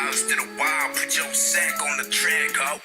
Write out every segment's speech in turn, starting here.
vibes to the wild. Put your sack on the track, ho.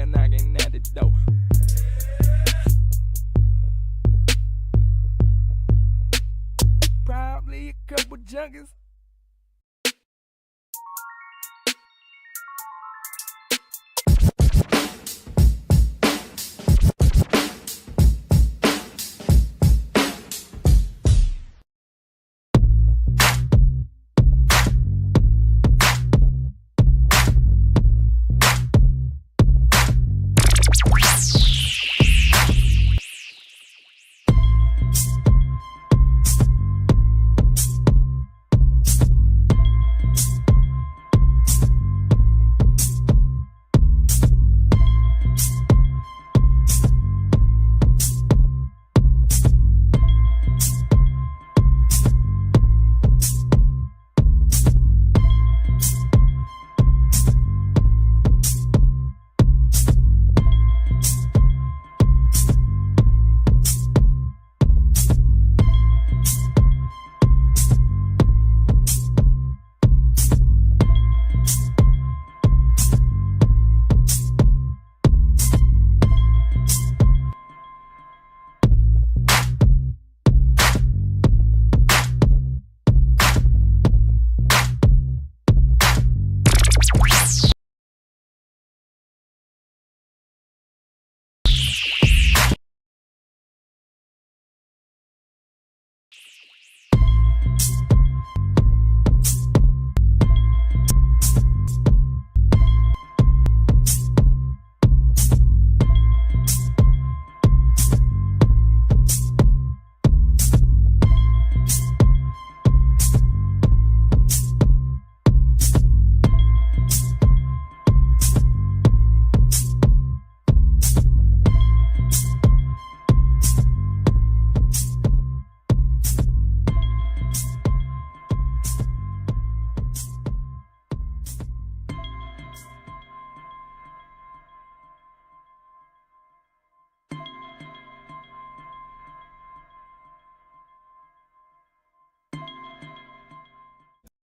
Knocking at the door. Probably a couple junkies.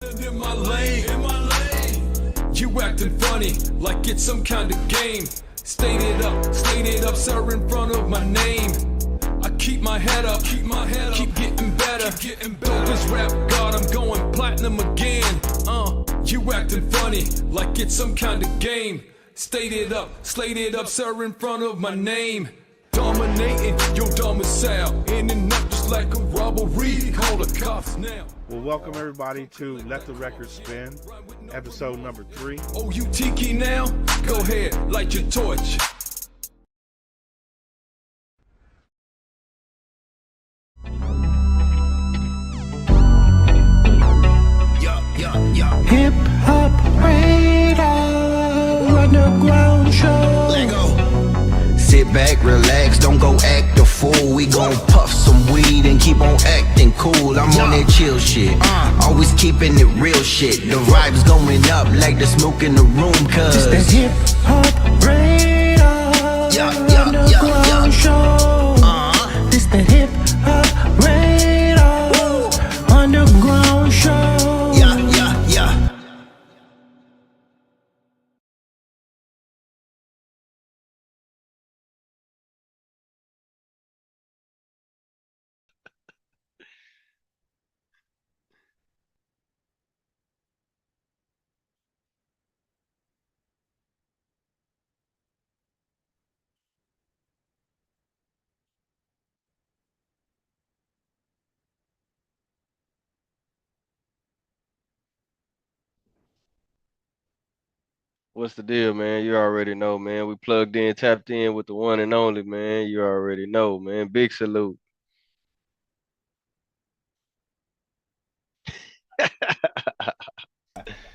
In my lane, you acting funny like it's some kind of game. State it up, sir, in front of my name. I keep my head up, keep getting better. This rap god, I'm going platinum again. You acting funny like it's some kind of game. Slate it up, sir, in front of my name. Dominating your domicile, in and out just like a robbery. Call the cops now. Well, welcome everybody to Let the Record Spin, episode number 3. Oh, you tiki now? Go ahead, light your torch. Hip Hop Radar Underground Show. Let go. Sit back, relax, don't go act a fool. We gon' puff some weed and keep on acting cool. I'm on that chill shit, always keeping it real shit. The vibes going up like the smoke in the room, cause It's the Hip Hop Radar Underground Show. This the Hip Hop Radar Underground Show. yeah. What's the deal, man? You already know, man. We plugged in, tapped in with the one and only, man. You already know, man. Big salute.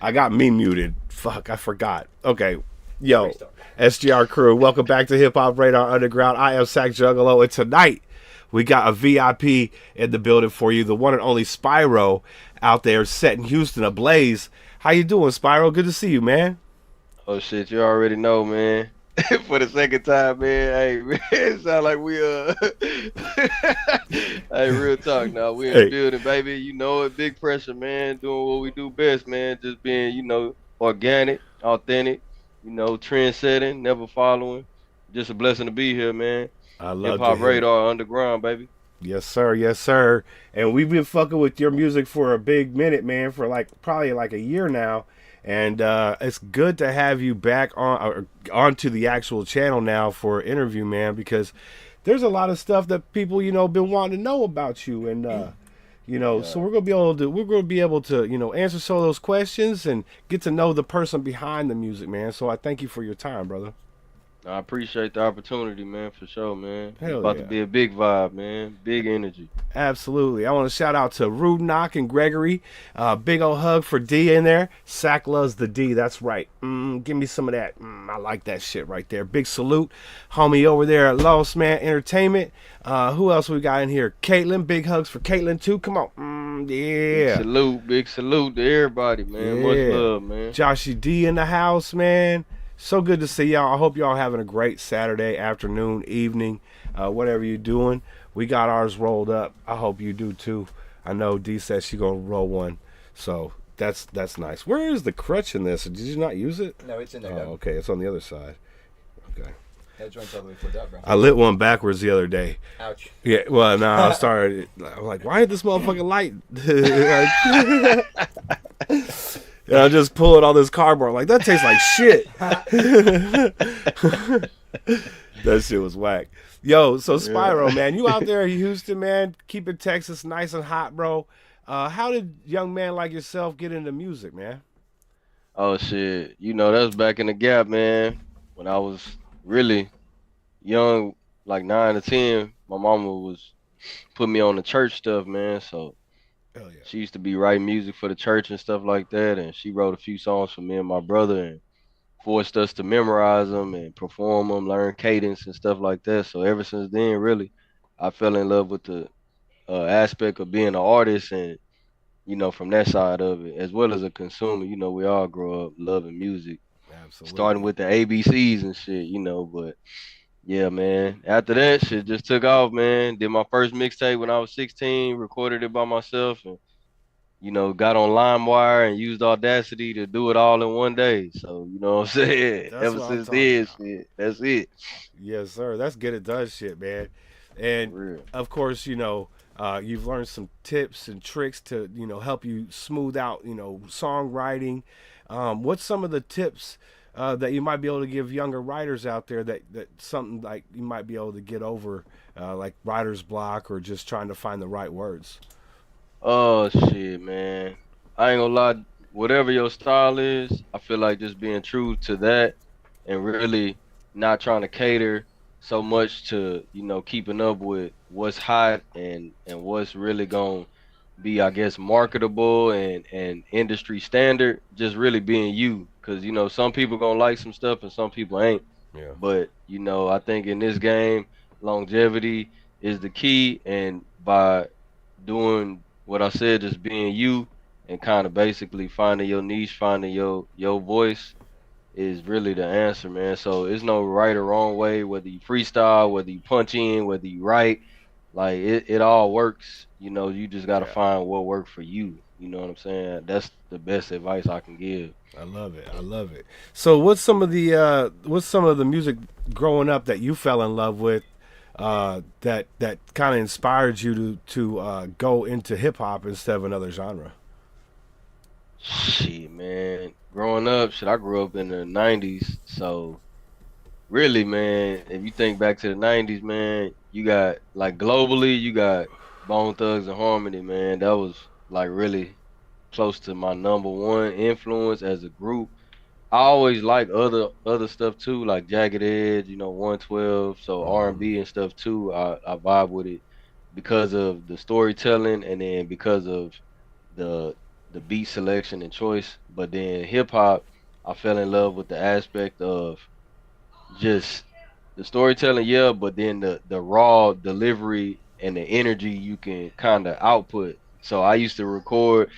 I got me muted. Fuck, I forgot. Okay, yo, SGR crew, welcome back to Hip Hop Radar Underground. I am Sack Juggalo, and tonight we got a VIP in the building for you, the one and only Spiirow out there setting Houston ablaze. How you doing, Spiirow? Good to see you, man. Oh shit, you already know, man. For the second time, man. Hey, man, it sound like we hey, real talk now. We in the Hey. building, baby. You know it, big pressure, man. Doing what we do best, man. Just being, organic, authentic, trend setting, never following. Just a blessing to be here, man. I Hip love to hop hear it. radar underground, baby. Yes, sir. Yes, sir. And we've been fucking with your music for a big minute, man, for probably a year now. And it's good to have you back onto the actual channel now for an interview, man, because there's a lot of stuff that people, been wanting to know about you. And, so we're going to be able to, answer some of those questions and get to know the person behind the music, man. So I thank you for your time, brother. I appreciate the opportunity, man, for sure, man. Hell It's about yeah. to be a big vibe, man. Big energy. Absolutely. I want to shout out to Rude Knock and Gregory. Big old hug for D in there. Sack loves the D. That's right. Give me some of that. I like that shit right there. Big salute. Homie over there at Lost Man Entertainment. Who else we got in here? Caitlin. Big hugs for Caitlin too. Come on. Yeah. Big salute to everybody, man. Much Yeah. love, man. Joshy D in the house, man. So good to see y'all. I hope y'all having a great Saturday afternoon, evening, whatever you're doing. We got ours rolled up. I hope you do too. I know D says she gonna roll one, so that's nice. Where is the crutch in this? Did you not use it? No, it's in there. Oh, okay. It's on the other side. Okay. That joint's all the way flipped up, bro. I lit one backwards the other day. Ouch. Yeah. Well, no, I started. I'm like, why ain't this motherfucking light? And I'm just pulling all this cardboard. Like, that tastes like shit. That shit was whack. Yo, so Spiirow, man, you out there in Houston, man, keeping Texas nice and hot, bro. How did young man like yourself get into music, man? Oh shit. That was back in the gap, man. When I was really young, like 9 or 10, my mama was putting me on the church stuff, man. So Hell yeah. she used to be writing music for the church and stuff like that, and she wrote a few songs for me and my brother and forced us to memorize them and perform them, learn cadence and stuff like that. So ever since then, really, I fell in love with the aspect of being an artist and from that side of it, as well as a consumer. We all grow up loving music, Absolutely. starting with the ABCs and shit, but yeah, man. After that, shit just took off, man. Did my first mixtape when I was 16, recorded it by myself, and got on LimeWire and used Audacity to do it all in one day. So you know what I'm saying. That's Ever what I'm since talking then, about. shit, that's it. Yes, sir. That's get it done shit, man. For And real. of course, you've learned some tips and tricks to, help you smooth out, songwriting. What's some of the tips that you might be able to give younger writers out there that something like you might be able to get over, like writer's block or just trying to find the right words? Oh shit, man. I ain't gonna lie. Whatever your style is, I feel like just being true to that and really not trying to cater so much to, keeping up with what's hot and what's really gonna be, I guess, marketable and industry standard. Just really being you, because some people gonna like some stuff and some people ain't. Yeah. But I think in this game, longevity is the key, and by doing what I said, just being you and kind of basically finding your niche, finding your voice is really the answer, man. So it's no right or wrong way, whether you freestyle, whether you punch in, whether you write, like it all works. You just gotta Yeah. find what worked for you. You know what I'm saying? That's the best advice I can give. I love it. I love it. So, what's some of the music growing up that you fell in love with, that kind of inspired you to go into hip hop instead of another genre? Shit, man. Growing up, shit, I grew up in the '90s, so really, man, if you think back to the '90s, man, you got like globally, you got Bone Thugs and Harmony, man. That was like really close to my number one influence as a group. I always like other stuff too, like Jagged Edge, 112, so R&B and stuff too. I vibe with it because of the storytelling and then because of the the beat selection and choice. But then hip hop, I fell in love with the aspect of just the storytelling, yeah, but then the raw delivery and the energy you can kind of output. So I used to record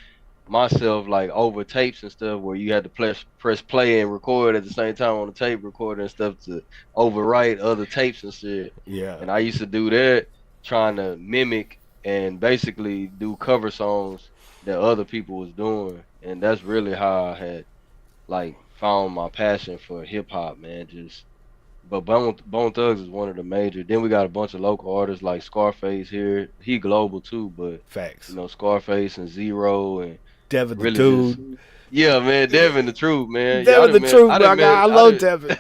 myself like over tapes and stuff where you had to press play and record at the same time on the tape recorder and stuff to overwrite other tapes and shit. Yeah. And I used to do that trying to mimic and basically do cover songs that other people was doing. And that's really how I had like found my passion for hip hop, man. Just but Bone Thugs is one of the major. Then we got a bunch of local artists like Scarface here. He global too, but Facts. Scarface and Zero and Devin the really just dude. yeah, man. Devin the truth, man. Yeah, Devin the truth, my guy. I love Devin.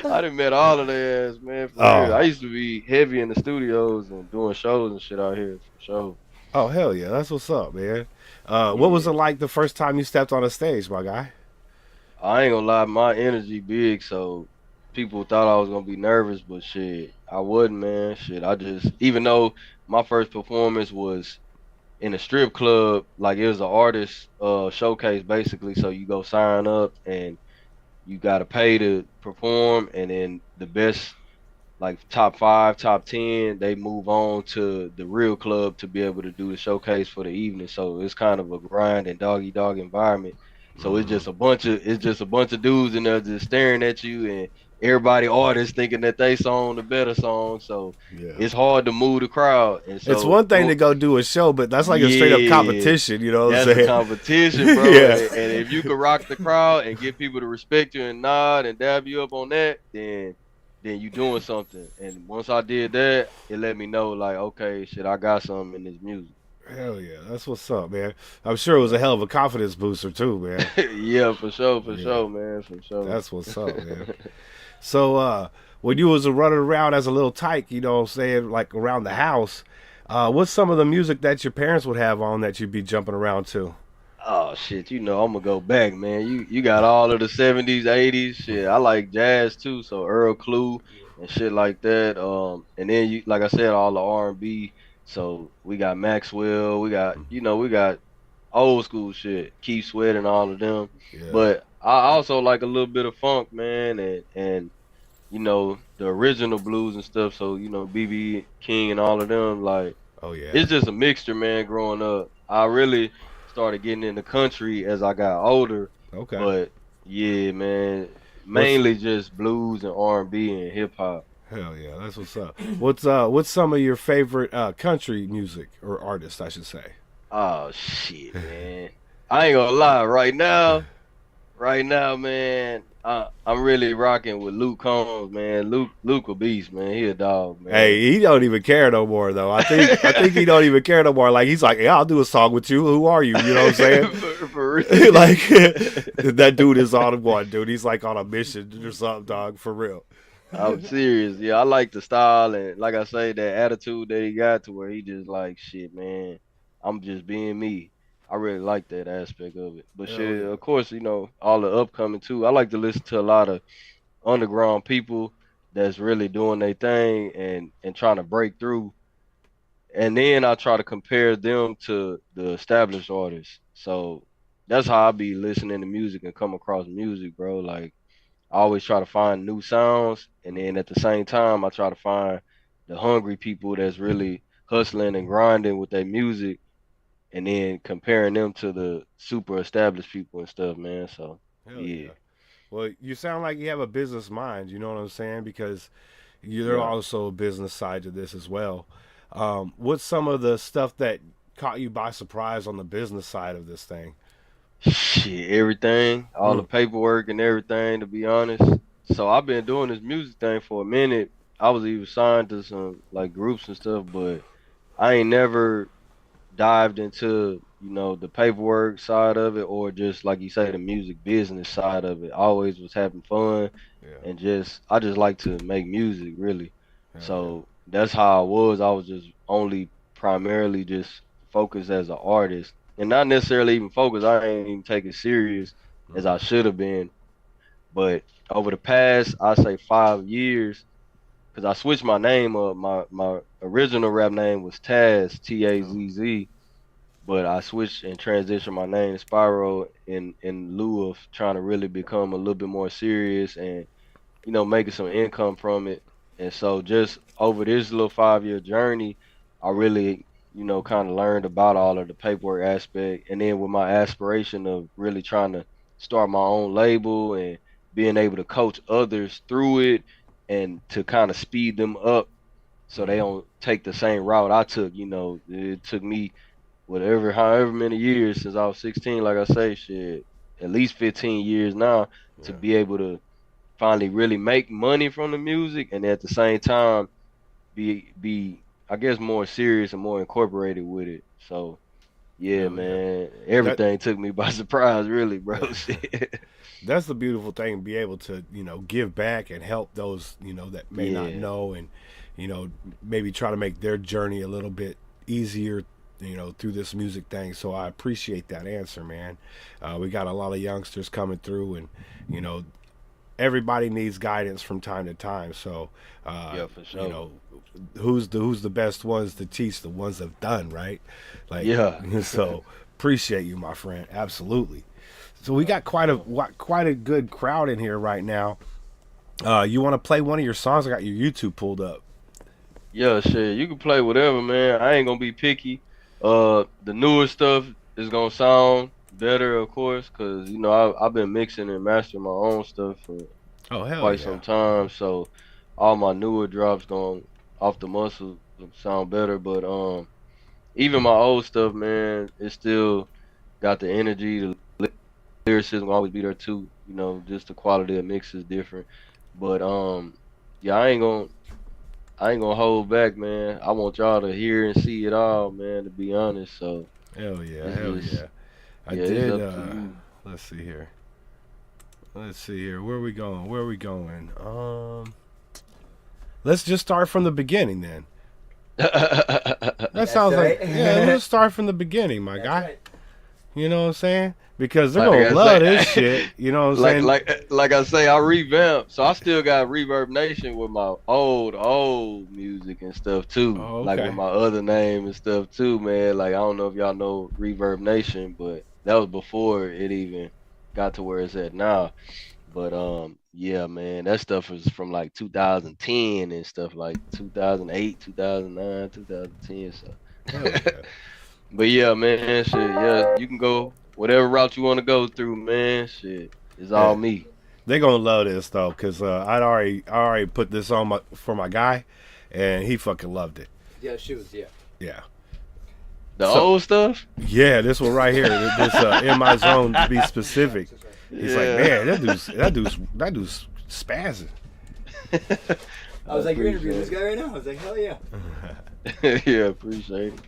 I done met all of their ass, man. For real. I Oh. used to be heavy in the studios and doing shows and shit out here for sure. Oh hell yeah, that's what's up, man. What was Yeah. it like the first time you stepped on a stage, my guy? I ain't gonna lie, my energy big, so people thought I was gonna be nervous, but shit, I wasn't, man. Shit, I just even though my first performance was in a strip club, like it was an artist showcase basically. So you go sign up and you gotta pay to perform, and then the best like top five, top 10, they move on to the real club to be able to do the showcase for the evening. So it's kind of a grind and doggy dog environment. So it's just a bunch of dudes in there just staring at you and everybody artists thinking that they song the better song. So Yeah. it's hard to move the crowd. And It's so one thing to go do a show, but that's like a straight up yeah, competition. You know what I'm that's a saying? competition, bro. Yeah. And if you can rock the crowd and get people to respect you and nod and dab you up on that, then you doing something. And once I did that, it let me know like, okay, shit, I got something in this music. Hell yeah, that's what's up, man. I'm sure it was a hell of a confidence booster too, man. Yeah, for Yeah, sure, man, for sure. that's what's up, man. So, when you was running around as a little tyke, you know what I'm saying, like around the house, what's some of the music that your parents would have on that you'd be jumping around to? Oh shit, I'm gonna go back, man. You got all of the '70s, '80s shit. I like jazz too, so Earl Clue and shit like that. And then you, like I said, all the R&B. So we got Maxwell, we got old school shit, Keith Sweat and all of them. Yeah. But I also like a little bit of funk, man, and the original blues and stuff. So BB King and all of them, like Oh yeah. it's just a mixture, man. Growing up, I really started getting in the country as I got older, Okay. but yeah, man, What's mainly just blues and R&B and hip hop. Hell yeah, that's what's up. What's some of your favorite country music or artists, I should say? Oh shit, man. I ain't gonna lie. Right now, man, I'm really rocking with Luke Combs, man. Luke a beast, man. He a dog, man. Hey, he don't even care no more though. I think he don't even care no more. Like he's like, yeah, I'll do a song with you. Who are you? You know what I'm saying? for real. Like that dude is on one, dude. He's like on a mission or something, dog. For real. I'm serious. Yeah, I like the style and like I say, that attitude that he got to where he just like shit, man. I'm just being me. I really like that aspect of it. But Hell shit, yeah. of course, all the upcoming too. I like to listen to a lot of underground people that's really doing their thing and trying to break through. And then I try to compare them to the established artists. So that's how I be listening to music and come across music, bro. Like I always try to find new sounds, and then at the same time, I try to find the hungry people that's really hustling and grinding with their music, and then comparing them to the super established people and stuff, man. So Hell yeah, yeah. Well, you sound like you have a business mind. You know what I'm saying? Because there's yeah. also a business side to this as well. What's some of the stuff that caught you by surprise on the business side of this thing? Shit, everything, all the Mm. paperwork and everything, to be honest. So I've been doing this music thing for a minute. I was even signed to some like groups and stuff, but I ain't never dived into the paperwork side of it or just like you say the music business side of it. I always was having fun Yeah. and I just like to make music really. Hell yeah. So that's how I was. I was just only primarily just focused as an artist and not necessarily even focused. I ain't even take it serious as I should have been. But over the past, I say 5 years, because I switched my name up. My original rap name was Taz, Oh. Tazz, but I switched and transitioned my name to Spiirow in lieu of trying to really become a little bit more serious and making some income from it. And so just over this little 5 year journey, I really kind of learned about all of the paperwork aspect, and then with my aspiration of really trying to start my own label and being able to coach others through it and to kind of speed them up so they don't take the same route I took. It took me however many years since I was 16, like I say, shit, at least 15 years now to Yeah. be able to finally really make money from the music and at the same time be I guess more serious and more incorporated with it. So yeah, Hell yeah. man, That everything took me by surprise, really, bro. Shit. that's the beautiful thing, be able to give back and help those that may not Yeah, know, and maybe try to make their journey a little bit easier through this music thing. So I appreciate that answer, man. We got a lot of youngsters coming through, and you know everybody needs guidance from time to time. So yeah, for you sure. know who's the best ones to teach? The ones that've done, right? Like, Yeah. so appreciate you, my friend. Absolutely. So we got quite a good crowd in here right now. You want to play one of your songs? I got your YouTube pulled up. Yeah, shit. You can play whatever, man. I ain't gonna be picky. The newer stuff is gonna sound better, of course, cause I've been mixing and mastering my own stuff for Oh hell quite yeah. some time. So all my newer drops going off the muscle sound better. But even my old stuff, man, it still got the energy. The lyricism will always be there too. Just the quality of mix is different. But yeah, I ain't gonna hold back, man. I want y'all to hear and see it all, man, to be honest. So Hell yeah. it's Hell just yeah. I yeah, it's did. up to you. Let's see here. Let's see here. Where are we going? Where are we going? Let's just start from the beginning then. That sounds right. like, yeah. Let's start from the beginning, my guy. right. You know what I'm saying? Because they're Like gonna I love say, this shit. You know what I'm like saying? like I say, I revamped, so I still got Reverb Nation with my old music and stuff too, Oh, like with okay. my other name and stuff too, man. Like I don't know if y'all know Reverb Nation, but that was before it even got to where it's at now. But yeah, man, that stuff is from like 2010 and stuff like 2008, 2009, 2010. So, Hell yeah. but yeah, man, shit, yeah, you can go whatever route you want to go through, man. Shit, it's all Yeah. me. They gonna love this though, cause I already put this on for my guy, and he fucking loved it. Yeah, shoes, yeah. Yeah. The So- old stuff? Yeah, this one right here. This in my zone to be specific. He's like, man, that dude's spazzing. I was like, you're interviewing this guy right now? I was like, hell yeah. Yeah, appreciate it.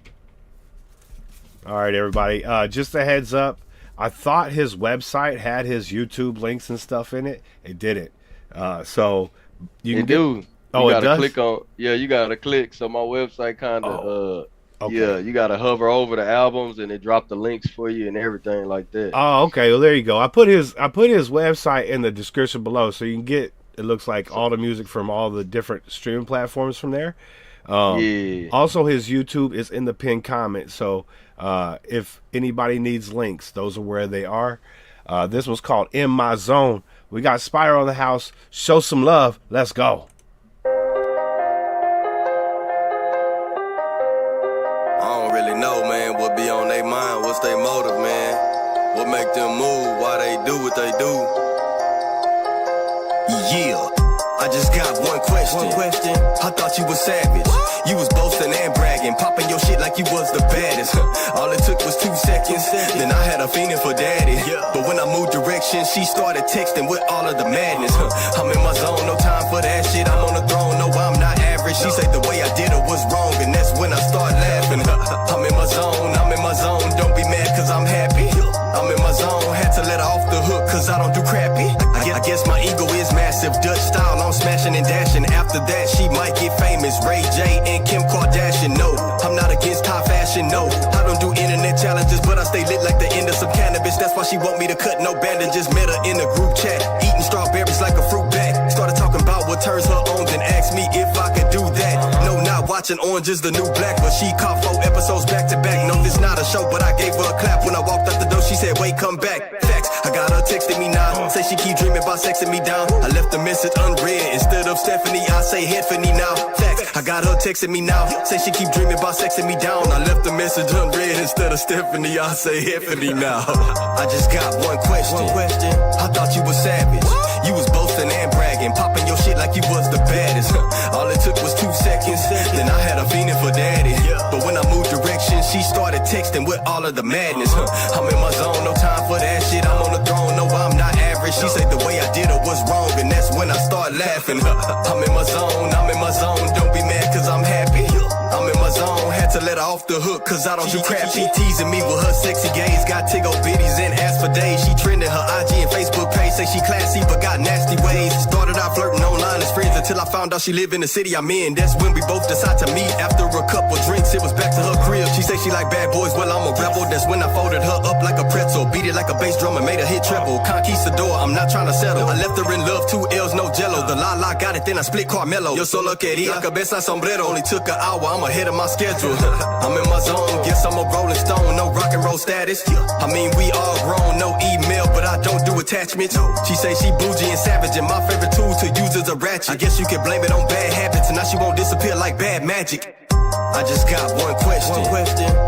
All right, everybody. Just a heads up. I thought his website had his YouTube links and stuff in it. It didn't. So you can You Oh, it gotta does? click on. Yeah, you gotta click. So my website kind of. okay. Yeah, you gotta hover over the albums and it drop the links for you and everything like that. Oh, okay. Well, there you go. I put his website in the description below, so you can get. It looks like all the music from all the different streaming platforms from there. Yeah. Also, his YouTube is in the pinned comment. So if anybody needs links, those are where they are. This was called In My Zone. We got Spiirow in the house. Show some love. Let's go. I don't really know, man, what be on their mind, what's their motive, man. What make them move, why they do what they do. Yeah, I just got one question. I thought you was savage. You was boasting and bragging, popping your shit like you was the baddest. All it took was 2 seconds, then I had a feeling for daddy. But when I moved direction, she started texting with all of the madness. I'm in my zone, no time for that shit. I'm on the throne, no, I'm not average. She said the way I did it was wrong, and that's when I start laughing. I'm in my zone, don't be mad cause I'm happy. I'm in my zone, had to let her off the hook cause I don't do crappy. I guess my ego is massive, Dutch style, I'm smashing and dashing. After that, she might get famous, Ray J and Kim Kardashian. No, I'm not against high fashion, no. I don't do internet challenges, but I stay lit like the end of some cannabis. That's why she want me to cut no bandages. Met her in a group chat, eating strawberries like a fruit bag. Started talking about what turns her on, then asked me if I could do that. No, not watching Orange is the New Black, but she caught 4 episodes back to back. No, this not a show, but I gave her a clap when I walked out the door. She said, wait, come back. Facts, I got her texting me now. Say she keep dreaming about sexing me down. I left the message unread. Instead of Stephanie, I say Headphony now. Facts, I got her texting me now. Say she keep dreaming about sexing me down. I left the message unread. Instead of Stephanie, I say Headphony now. I just got one question. I thought you was savage. You was boasting and bragging, popping your shit like you was the baddest. All it took was 2 seconds, then I had a feeling for daddy. But when I moved direction, she started texting with all of the madness. I'm in my zone, no time for that shit. I'm on the throne, no, I'm not average. She said the way I did it was wrong, and that's when I start laughing. I'm in my zone, don't be mad cause I'm happy. I'm in my zone, had to let her off the hook cause I don't do crap. She teasing me with her sexy gaze, got tiggle bitties and ass for days. She trending her IG and Facebook page, say she classy but got nasty ways. Started out flirting online as friends until I found out she live in the city I'm in. That's when we both decide to meet. After a couple drinks, it was back to her crib. She say she like bad boys, well I'm a rebel. That's when I folded her up like a pretzel, beat it like a bass drum and made her hit treble. Conquistador, I'm not trying to settle. I left her in love, 2 L's, no jello. The la got it, then I split Carmelo. Yo solo quería cabeza sombrero. Only took an hour, I'm ahead of my schedule. I'm in my zone, guess I'm a rolling stone. No rock and roll status. I mean, we all grown, no email, but I don't do attachments. She say she bougie and savage, and my favorite tool to use is a ratchet. I guess you can blame it on bad habits, and now she won't disappear like bad magic. I just got one question.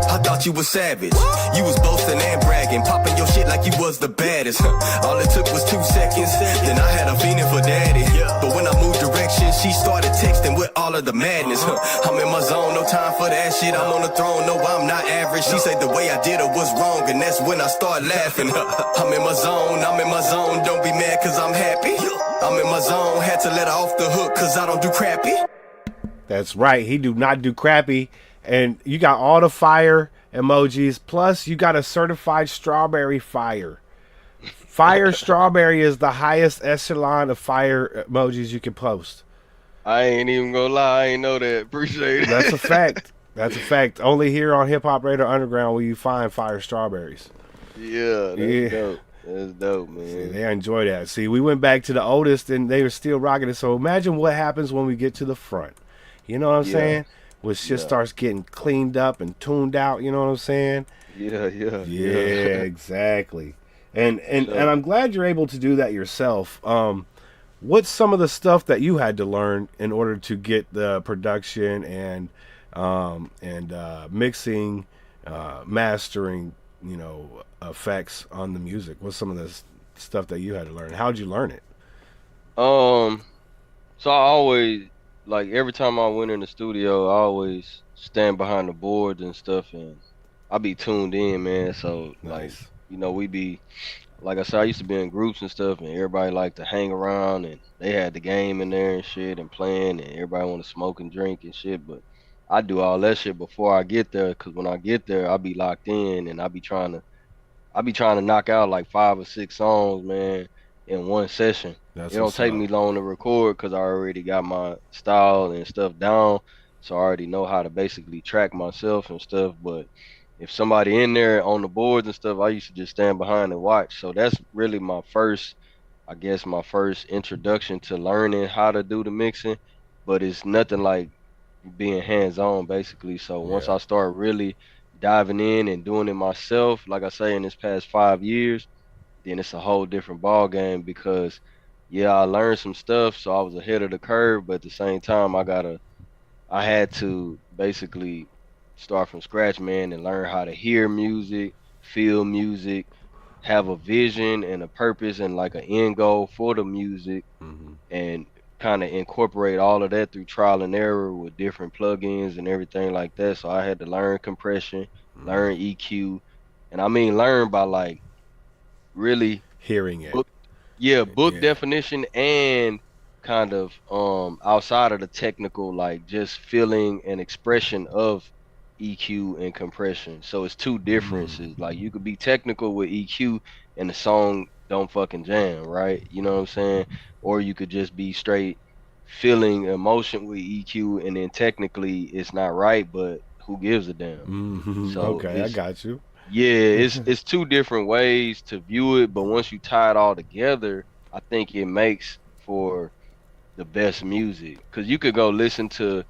I thought you was savage. You was boasting and bragging, popping your shit like you was the baddest. All it took was 2 seconds, then I had a feeling for daddy. But when I moved direction, she started texting with all of the madness. I'm in my zone, no time for that shit. I'm on the throne, no, I'm not average. She said the way I did it was wrong, and that's when I start laughing. I'm in my zone, don't be mad cause I'm happy. I'm in my zone, had to let her off the hook cause I don't do crappy. That's right. He do not do crappy. And you got all the fire emojis. Plus, you got a certified strawberry fire. Fire strawberry is the highest echelon of fire emojis you can post. I ain't even gonna lie, I ain't know that. Appreciate it. That's a fact. That's a fact. Only here on Hip Hop Radar Underground will you find fire strawberries. Yeah, that's dope. That's dope, man. See, they enjoy that. See, we went back to the oldest and they were still rocking it. So imagine what happens when we get to the front. You know what I'm saying? When shit starts getting cleaned up and tuned out, you know what I'm saying? Yeah, exactly. And I'm glad you're able to do that yourself. What's some of the stuff that you had to learn in order to get the production and mixing, mastering, effects on the music? What's some of the stuff that you had to learn? How'd you learn it? So I always, like, every time I went in the studio, I always stand behind the boards and stuff and I be tuned in, man. So like, Nice. we be like I said, I used to be in groups and stuff, and everybody liked to hang around, and they had the game in there and shit, and playing, and everybody want to smoke and drink and shit. But I do all that shit before I get there, cause when I get there, I be locked in, and I be trying to knock out like 5 or 6 songs, man, in one session. It That's don't what's take up. me long to record because I already got my style and stuff down. So I already know how to basically track myself and stuff. But if somebody in there on the boards and stuff, I used to just stand behind and watch. So that's really my first introduction to learning how to do the mixing. But it's nothing like being hands on basically. So once Yeah. I start really diving in and doing it myself, like I say, in this past 5 years, then it's a whole different ball game because yeah, I learned some stuff, so I was ahead of the curve, but at the same time I had to basically start from scratch, man, and learn how to hear music, feel music, have a vision and a purpose and like an end goal for the music and kind of incorporate all of that through trial and error with different plugins and everything like that. So I had to learn compression, learn EQ, and I mean learn by like really Hearing it. book book Yeah. definition and kind of outside of the technical, like just feeling and expression of EQ and compression. So it's two differences. Like you could be technical with EQ and the song don't fucking jam, right? You know what I'm saying? Or you could just be straight feeling emotion with EQ and then technically it's not right, but who gives a damn? So Okay, I it's got you. yeah, it's two different ways to view it, but once you tie it all together, I think it makes for the best music. Cause you could go listen to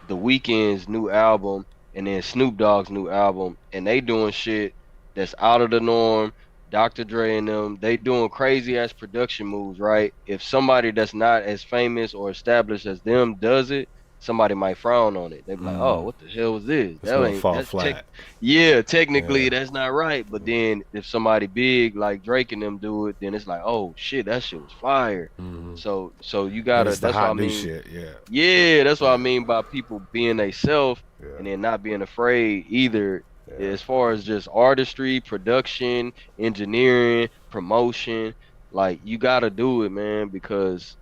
the Weeknd's new album and then Snoop Dogg's new album, and they doing shit that's out of the norm. Dr. Dre and them, they doing crazy ass production moves, right? If somebody that's not as famous or established as them does it, somebody might frown on it. They be like, "Oh, what the hell was this? It's That gonna ain't fall that's tech." flat. Yeah, technically Yeah. that's not right. But then if somebody big like Drake and them do it, then it's like, "Oh shit, that shit was fire." So you And gotta. it's the That's what I hot new mean. shit. Yeah. Yeah, that's what I Yeah. mean by people being they self Yeah. and then not being afraid either Yeah. as far as just artistry, production, engineering, promotion. Like you gotta do it, man, because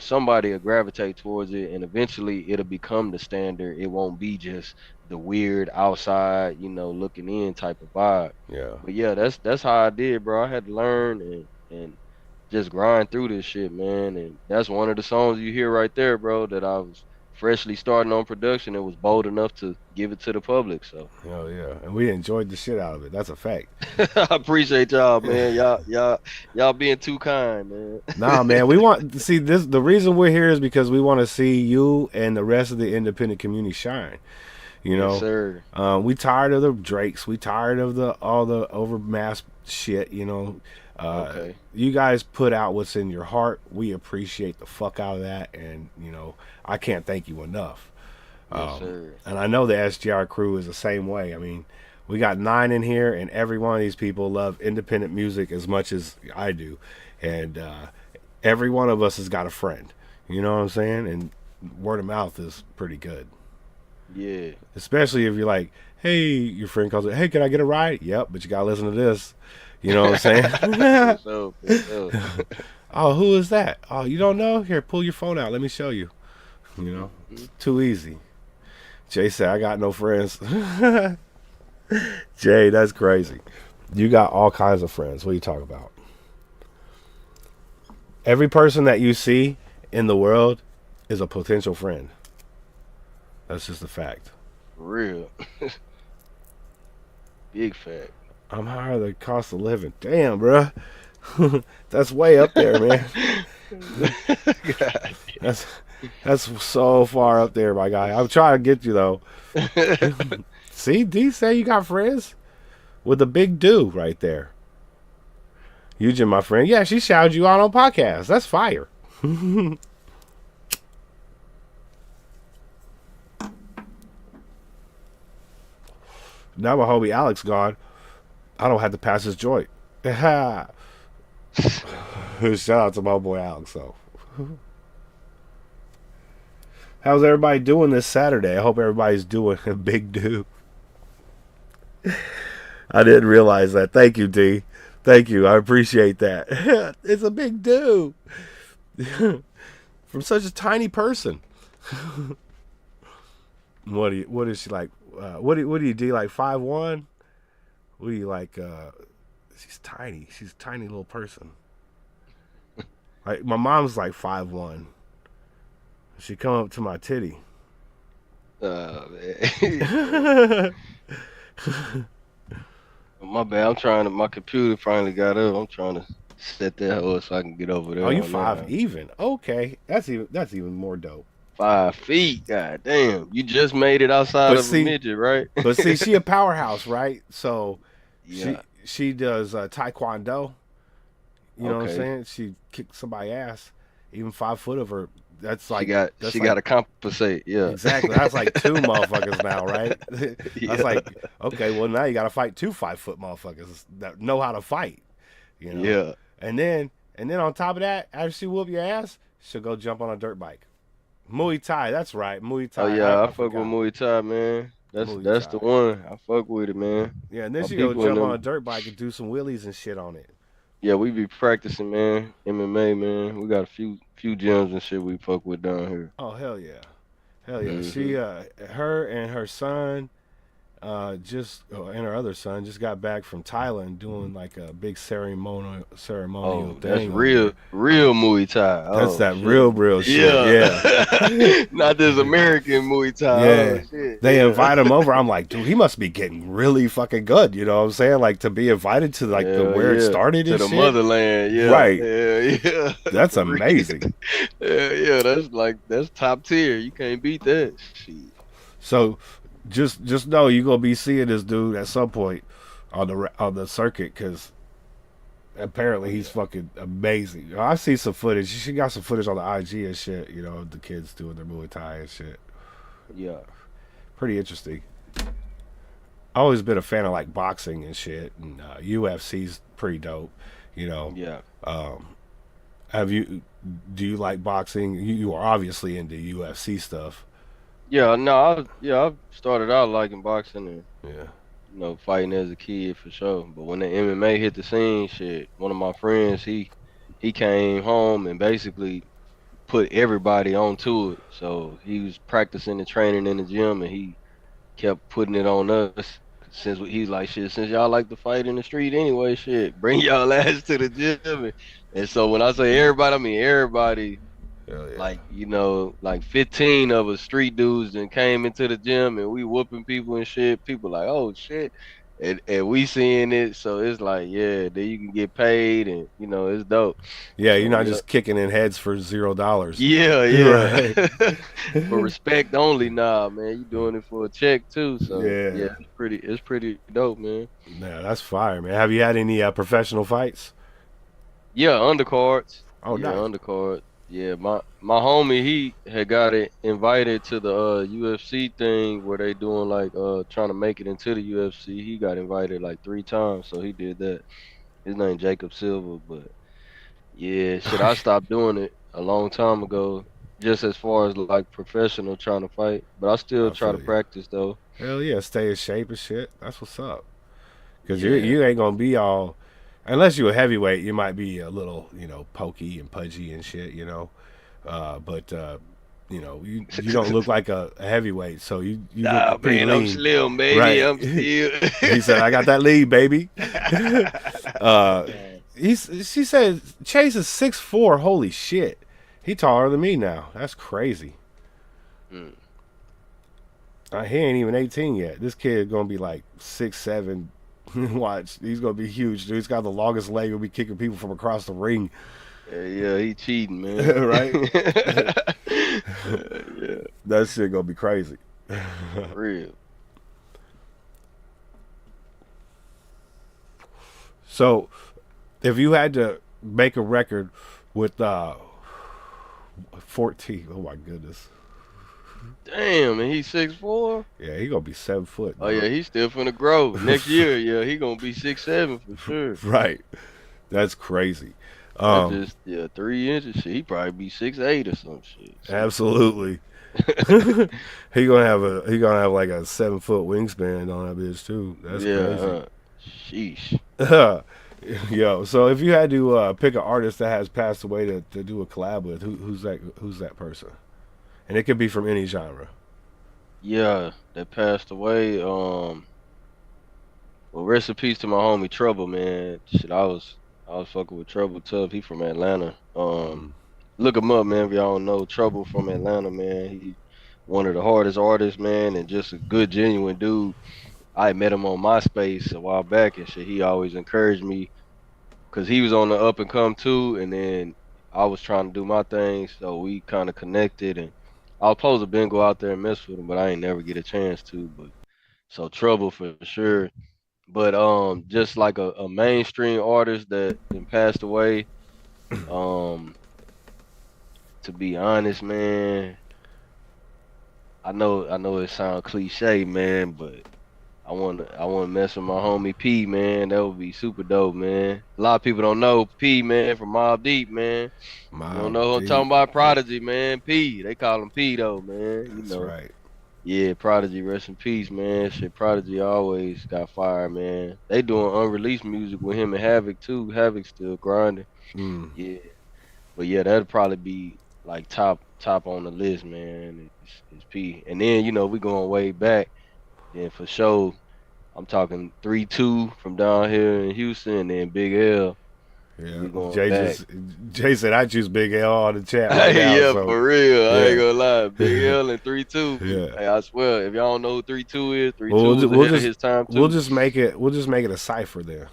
somebody will gravitate towards it and eventually it'll become the standard. It won't be just the weird outside, looking in type of vibe. Yeah. But yeah, that's how I did, bro. I had to learn and just grind through this shit, man. And that's one of the songs you hear right there, bro, that I was freshly starting on production and was bold enough to give it to the public. So Hell yeah. And we enjoyed the shit out of it. That's a fact. I appreciate y'all, man. Y'all being too kind, man. Nah, man, we want to see this. The reason we're here is because we want to see you and the rest of the independent community shine. You Yes, know, sir. we tired of the Drakes. We tired of the all the overmass shit. Okay. You guys put out what's in your heart. We appreciate the fuck out of that, and I can't thank you enough. Yes, sir. And I know the SGR crew is the same way. I mean, we got 9 in here, and every one of these people love independent music as much as I do, and every one of us has got a friend. You know what I'm saying? And word of mouth is pretty good. Yeah. Especially if you're like, hey, your friend calls it, hey, can I get a ride? Yep, but you gotta listen to this. You know what I'm saying? For sure, for sure. Oh, who is that? Oh, you don't know? Here, pull your phone out. Let me show you. Too easy. Jay said, I got no friends. Jay, that's crazy. You got all kinds of friends. What are you talking about? Every person that you see in the world is a potential friend. That's just a fact. For real. Big fact. I'm higher than cost of living. Damn, bruh. That's way up there, man. God. That's so far up there, my guy. I'm trying to get you though. See, D say you got friends with a big do right there. Eugene, my friend. Yeah, she shouted you out on podcast. That's fire. Now my homie Alex gone. I don't have to pass his joint. Shout out to my boy Alex though. How's everybody doing this Saturday? I hope everybody's doing a big do. I didn't realize that. Thank you, D. Thank you. I appreciate that. It's a big dude from such a tiny person. What is she like? What do you do? Like 5'1"? What do you like? She's tiny. She's a tiny little person. Like my mom's like 5'1". She come up to my titty. Man. My bad. My computer finally got up. I'm trying to set that up so I can get over there. Oh, you on 5 that. even? Okay, that's even more dope. 5 feet. God damn. You just made it outside But of see- a midget, right? But see, she a powerhouse, right? So Yeah. she does taekwondo. You know what I'm Okay. saying? She kicked somebody's ass. Even 5 foot of her. That's like She got to compensate. Yeah. exactly. That's like 2 motherfuckers now, right? Yeah. That's like okay. Well, now you got to fight 2 5-foot motherfuckers that know how to fight. You know. Yeah. And then on top of that, after she whoop your ass, she'll go jump on a dirt bike. Muay Thai. That's right. Muay Thai. Oh yeah, I fuck forgot. with Muay Thai, man. That's Muay the Thai. one. I fuck with it, man. Yeah, and then My she go people in jump on them- a dirt bike and do some wheelies and shit on it. Yeah, we be practicing, man. MMA, man. We got a few gyms and shit we fuck with down here. Oh hell yeah, hell yeah. Mhm. She her and her son and her other son just got back from Thailand doing like a big ceremonial Oh, thing. that's over real Muay Thai. there. That's Oh, that shit. real shit. Yeah. Not this American Muay Thai. Yeah. Oh, shit. They Yeah. invite him over. I'm like, dude, he must be getting really fucking good. You know what I'm saying? Like to be invited to like the Hell where it yeah. started to and the shit. motherland. Yeah. Right. Yeah. That's amazing. Yeah. That's top tier. You can't beat that. Shit. So just know you gonna be seeing this dude at some point on the circuit because apparently he's fucking amazing. I see some footage. She got some footage on the IG and shit. You know the kids doing their Muay Thai and shit. Yeah. Pretty interesting. I've always been a fan of like boxing and shit, and UFC's pretty dope. You know. Yeah. Do you like boxing? You are obviously into UFC stuff. Yeah. No. I've started out liking boxing and Yeah. fighting as a kid for sure. But when the MMA hit the scene, shit, one of my friends, he came home and basically put everybody onto it. So he was practicing and training in the gym, and he kept putting it on us. He's like, shit, since y'all like to fight in the street anyway, shit, bring y'all ass to the gym. And so when I say everybody, I mean everybody. Hell yeah. Like 15 of us street dudes and came into the gym and we whooping people and shit. People like, oh shit. And we seeing it, so it's like, yeah, then you can get paid and it's dope. Yeah, So, you're not just kicking in heads for $0. Yeah. Right. For respect only, nah, man. You doing it for a check too. So Yeah. it's pretty dope, man. Yeah, that's fire, man. Have you had any professional fights? Yeah, undercards. Oh, yeah, nice. undercard. Yeah, my homie, he had got it invited to the UFC thing where they doing like trying to make it into the UFC. He got invited like 3 times, so he did that. His name Jacob Silva, but yeah, shit, I stopped doing it a long time ago. Just as far as like professional trying to fight, but I still I try to feel you. practice though. Hell yeah, stay in shape and shit. That's what's up. Because Yeah. you ain't gonna be all, unless you're a heavyweight, you might be a little, pokey and pudgy and shit, but you don't look like a heavyweight, so you Nah, look pretty man, I'm lean. slim, baby. Right. I'm still. He said, "I got that lead, baby." She said Chase is 6'4". Holy shit, he taller than me now. That's crazy. Mm. He ain't even 18 yet. This kid gonna be like 6'7". Watch, he's gonna be huge. Dude, he's got the longest leg. He'll be kicking people from across the ring. Yeah, he cheating, man. Right? Yeah, That shit gonna be crazy. real. So, if you had to make a record with 14, oh my goodness, Damn, and he's 6'4". yeah, he gonna be 7 foot. Oh dog. yeah, he's still finna grow next year. Yeah, he gonna be 6'7" for sure. Right. That's crazy. That's just 3 inches. Shit, he probably be 6'8" or some shit. Absolutely. he gonna have like a 7 foot wingspan on that bitch too. That's crazy. Yeah, sheesh. Yo, so if you had to pick an artist that has passed away to do a collab with, who's that person? And it could be from any genre. Yeah, that passed away. Well, rest in peace to my homie Trouble, man. Shit, I was fucking with Trouble Tough. He from Atlanta. Look him up, man. If y'all don't know Trouble from Atlanta, man. He one of the hardest artists, man, and just a good, genuine dude. I met him on MySpace a while back and shit. He always encouraged me because he was on the up and come too, and then I was trying to do my thing, so we kind of connected. And I was supposed to been go out there and mess with him, but I ain't never get a chance to. But so Trouble for sure. But just like a mainstream artist that then passed away. Um, to be honest, man, I know it sounds cliche, man, but I wanna mess with my homie P, man. That would be super dope, man. A lot of people don't know P, man, from Mobb Deep, man. You don't Mob know who I'm talking Deep. about? Prodigy, man. P. They call him P though, man. You That's know. right. Yeah, Prodigy, rest in peace, man. Shit, Prodigy always got fired, man. They doing unreleased music with him and Havoc too. Havoc still grinding. Mm. Yeah. But yeah, that'd probably be like top on the list, man. It's P. And then, we going way back. Then for sure, I'm talking 3-2 from down here in Houston, and then Big L. Yeah, We going Jay back. just Jay said I choose Big L on the chat right Hey, now. yeah, So for real. I ain't yeah, gonna lie. Big L and 3-2. yeah. Hey, I swear, if y'all don't know who 3-2 is, Well, 3-2 was ahead of his time we'll too. just make it a cipher there.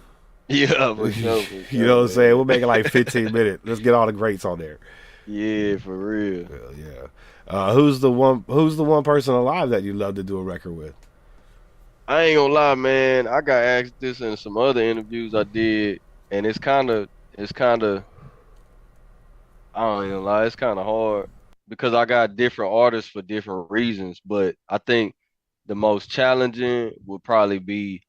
Yeah, You know what I'm saying? man. We'll make it like 15 minutes. Let's get all the greats on there. Yeah, for real. Hell yeah. Who's the one person alive that you love to do a record with? I ain't gonna lie, man. I got asked this in some other interviews I did, and it's kind of, I don't even lie, it's kind of hard because I got different artists for different reasons. But I think the most challenging would probably be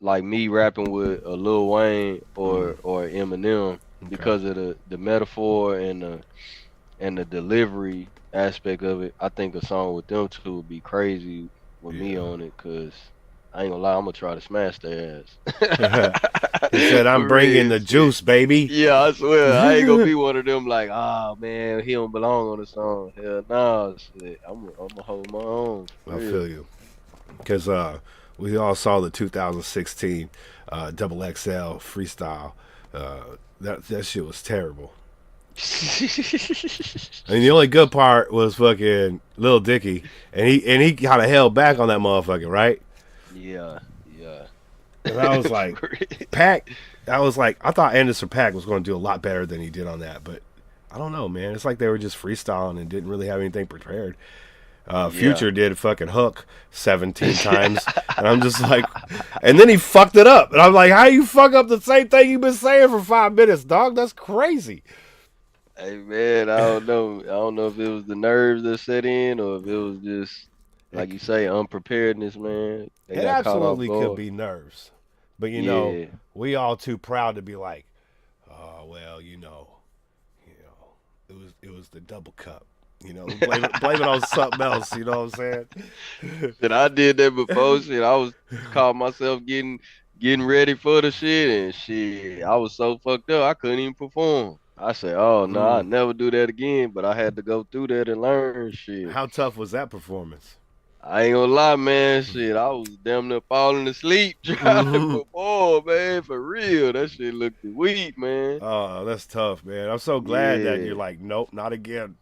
like me rapping with a Lil Wayne or Eminem Okay. because of the metaphor and the delivery aspect of it. I think a song with them two would be crazy with me Yeah. on it, cause I ain't gonna lie, I'm gonna try to smash their He said, ass. "I'm For bringing real the shit. juice, baby." Yeah, I swear, I ain't gonna be one of them like, ah man, he don't belong on the song. Hell no, shit. I'm gonna hold my own for I real. feel you, because we all saw the 2016 Double XL freestyle. That shit was terrible. And the only good part was fucking Lil Dicky, and he kind of held back on that motherfucker, right? Yeah, yeah. And I was like, For real. Pack. I was like, I thought Anderson Pack was going to do a lot better than he did on that, but I don't know, man. It's like they were just freestyling and didn't really have anything prepared. Yeah. Future did fucking hook 17 times, and I'm just like, and then he fucked it up, and I'm like, how you fuck up the same thing you've been saying for 5 minutes, dog? That's crazy. Hey man, I don't know. I don't know if it was the nerves that set in or if it was just like you say, unpreparedness, man. They It got caught off absolutely could guard. be nerves, but Yeah. we all too proud to be like, oh well, it was the double cup. Blame it on something else. You know what I'm saying? Shit, I did that before. Shit, I was caught myself getting ready for the shit and shit. I was so fucked up I couldn't even perform. I said, "Oh no, I'll Mm. never do that again." But I had to go through that and learn shit. How tough was that performance? I ain't gonna lie, man. Shit, I was damn near falling asleep trying to Hmm. perform, man. For real, that shit looked weak, man. Oh, that's tough, man. I'm so glad that you're Yeah. like, nope, not again.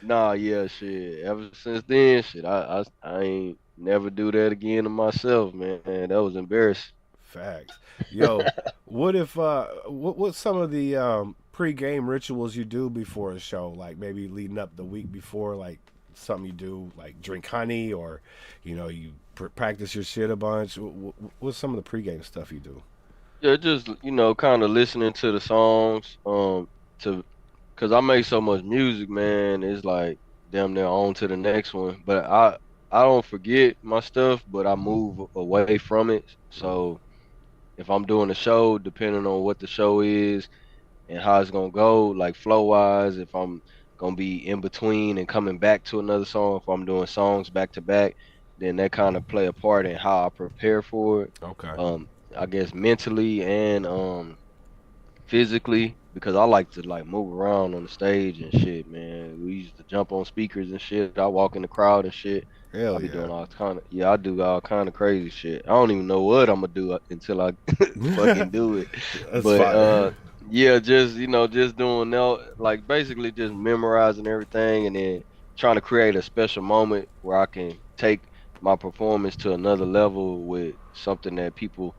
Nah, yeah, shit. Ever since then, shit, I ain't never do that again to myself, man. That was embarrassing. Facts. Yo, what if what's some of the pre-game rituals you do before a show? Like maybe leading up the week before, like something you do, like drink honey, or you practice your shit a bunch. What's some of the pre-game stuff you do? Yeah, just kind of listening to the songs, to cause I make so much music, man. It's like damn near on to the next one. But I don't forget my stuff, but I move away from it. So if I'm doing a show, depending on what the show is and how it's gonna go, like flow wise, if I'm gonna be in between and coming back to another song. If I'm doing songs back to back, then that kind of play a part in how I prepare for it. Okay. I guess mentally and physically, because I like to like move around on the stage and shit, man. We used to jump on speakers and shit. I walk in the crowd and shit. I Hell be yeah. doing all kind of I do all kind of crazy shit. I don't even know what I'm gonna do until I fucking do it. That's But fire. yeah, just just doing that, like basically just memorizing everything and then trying to create a special moment where I can take my performance to another level with something that people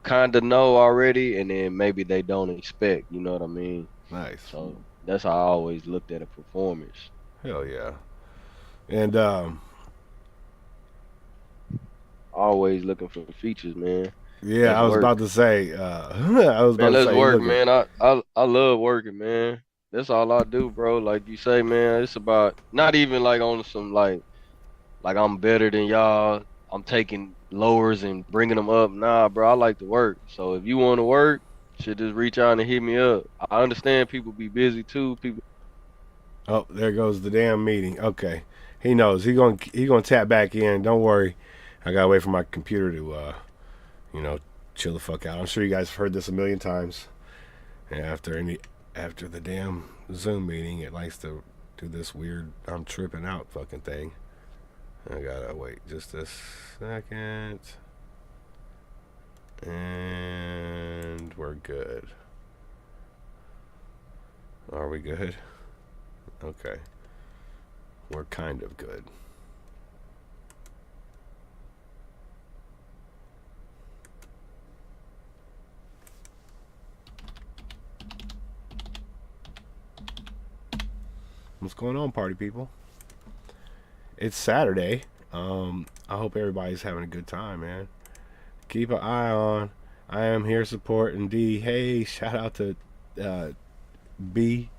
kind of know already, and then maybe they don't expect. You know what I mean? Nice. So that's how I always looked at a performance. Hell yeah. And Always looking for features, man. yeah, Let's I was work, about to say. I was about man. to Let's say. work, Look at. man. I love working, man. That's all I do, bro. Like you say, man. It's about not even like on some like I'm better than y'all. I'm taking lowers and bringing them up. Nah, bro. I like to work. So if you want to work, should just reach out and hit me up. I understand people be busy too. People. Oh, there goes the damn meeting. Okay, he knows. He gonna tap back in. Don't worry. I gotta wait for my computer to you know, chill the fuck out. I'm sure you guys have heard this a million times. And after the damn Zoom meeting, it likes to do this weird I'm tripping out fucking thing. I gotta wait just a second. And we're good. Are we good? Okay. We're kind of good. What's going on, party people? It's Saturday. I hope everybody's having a good time, man. Keep an eye on. I am here supporting D. Hey, shout out to B.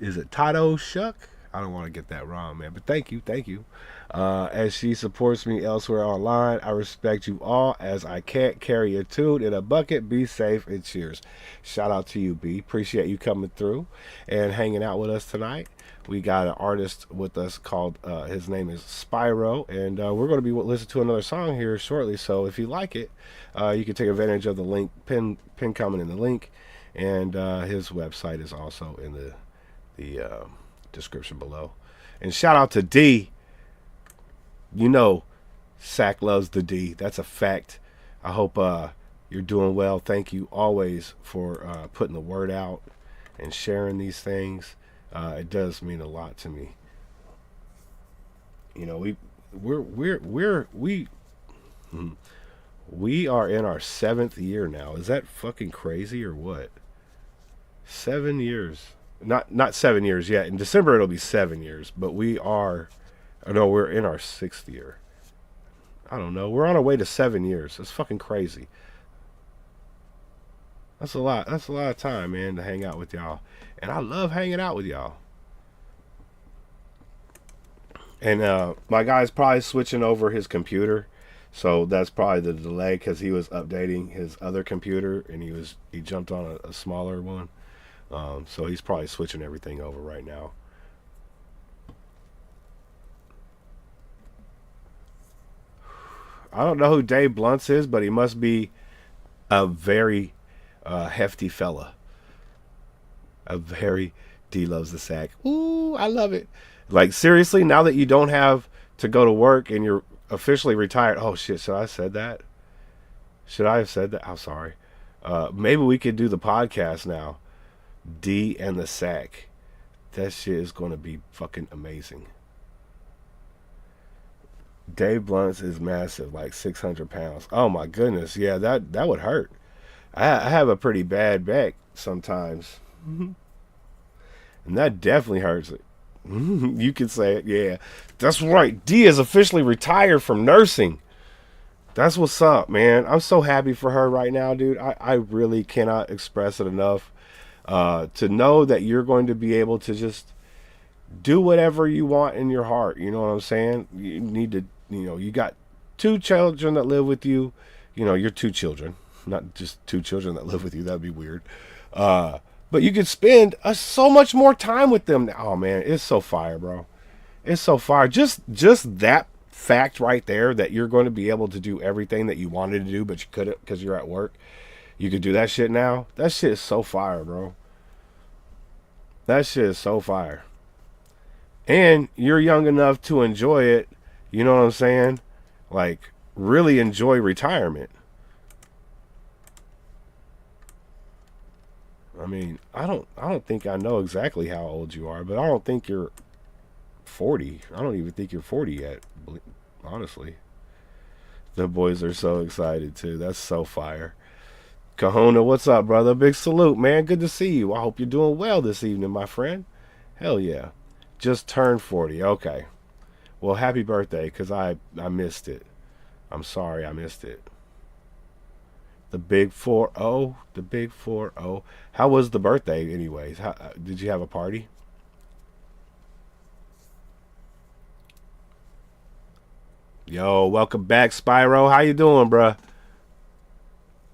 Is it Tato Shuck? I don't want to get that wrong, man. But thank you. As she supports me elsewhere online, I respect you all as I can't carry a tune in a bucket. Be safe and cheers. Shout out to you, B. Appreciate you coming through and hanging out with us tonight. We got an artist with us called, his name is Spiirow, and we're going to be listening to another song here shortly. So if you like it, you can take advantage of the link, pin comment in the link, and his website is also in the description below. And shout out to D. You know, Sack loves the D. That's a fact. I hope you're doing well. Thank you always for putting the word out and sharing these things. It does mean a lot to me. You know, we are in our 7th year now. Is that fucking crazy or what? 7 years. Not 7 years yet. In December it'll be 7 years, but we're in our 6th year. I don't know. We're on our way to 7 years. That's fucking crazy. That's a lot. That's a lot of time, man, to hang out with y'all. And I love hanging out with y'all. And my guy's probably switching over his computer. So that's probably the delay because he was updating his other computer and he jumped on a smaller one. So he's probably switching everything over right now. I don't know who Dave Blunts is, but he must be a very hefty fella. A very D loves the sack. Ooh, I love it. Like seriously, now that you don't have to go to work and you're officially retired. Oh shit, should I have said that? Should I have said that? I'm sorry. Maybe we could do the podcast now. D and the sack. That shit is going to be fucking amazing. Dave Blunts is massive, like 600 pounds. Oh my goodness, yeah, that would hurt. I have a pretty bad back sometimes, and that definitely hurts it. You can say it, yeah. That's right. D is officially retired from nursing. That's what's up, man. I'm so happy for her right now, dude. I really cannot express it enough. To know that you're going to be able to just do whatever you want in your heart. You know what I'm saying? You need to, you got 2 children that live with you. You're 2 children, not just 2 children that live with you. That'd be weird. but you could spend so much more time with them. Oh man, it's so fire, bro. It's so fire. Just that fact right there that you're going to be able to do everything that you wanted to do, but you couldn't because you're at work. You could do that shit now. That shit is so fire, bro. That shit is so fire. And you're young enough to enjoy it. You know what I'm saying? Like, really enjoy retirement. I mean, I don't think I know exactly how old you are, but I don't think you're 40. I don't even think you're 40 yet, honestly. The boys are so excited too. That's so fire. Kahuna, what's up, brother? Big salute, man. Good to see you. I hope you're doing well this evening, my friend. Hell yeah. Just turned 40. Okay. Well, happy birthday, because I missed it. I'm sorry I missed it. The big 4-0. The big 4-0. How was the birthday, anyways? Did you have a party? Yo, welcome back, Spiirow. How you doing, bruh?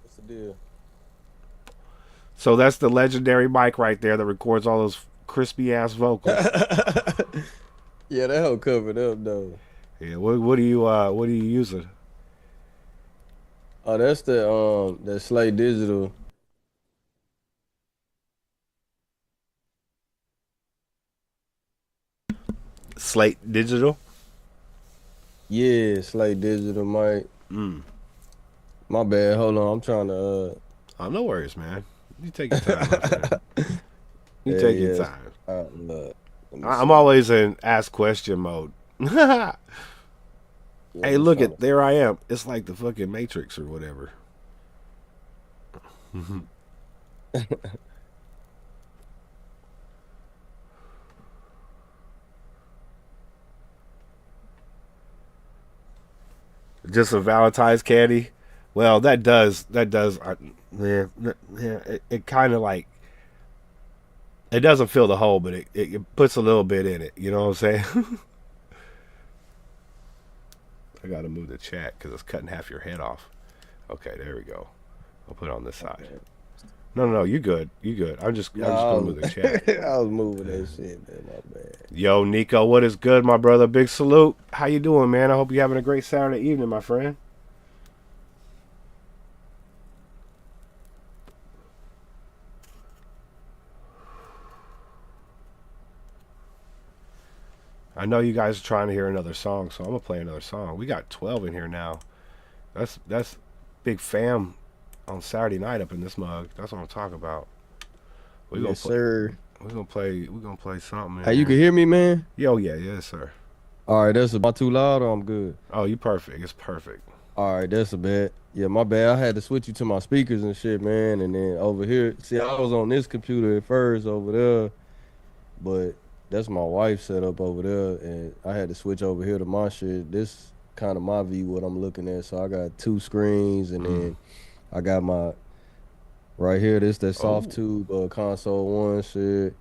What's the deal? So that's the legendary mic right there that records all those crispy ass vocals. Yeah, that whole covered up though. Yeah, what are you using? Oh, that's the that Slate Digital. Slate Digital? Yeah, Slate Digital mic. My bad. Hold on, I'm trying to. Oh, no worries, man. You take your time. My friend. You take your time. I'm always in ask question mode. Hey, look at there I am. It's like the fucking Matrix or whatever. Just a Valentine's candy. Well, that does. Yeah. It kind of like. It doesn't fill the hole, but it puts a little bit in it. You know what I'm saying? I gotta move the chat because it's cutting half your head off. Okay, there we go. I'll put it on this side. No, you good. You good. I'm just gonna move the chat. I was moving that shit, man. My bad. Yo, Nico, what is good, my brother? Big salute. How you doing, man? I hope you're having a great Saturday evening, my friend. I know you guys are trying to hear another song, so I'm gonna play another song. We got 12 in here now. That's big fam on Saturday night up in this mug. That's what I'm talking about. Yes, sir. We're gonna play something. Hey, you can hear me, man? Yo, yeah, yes, sir. All right, that's about too loud or I'm good? Oh, you perfect. It's perfect. All right, that's a bad. Yeah, my bad. I had to switch you to my speakers and shit, man. And then over here, see, I was on this computer at first over there, but that's my wife's setup over there, and I had to switch over here to my shit. This kind of my view, what I'm looking at. So I got two screens, and then I got my right here. This that soft tube console one shit.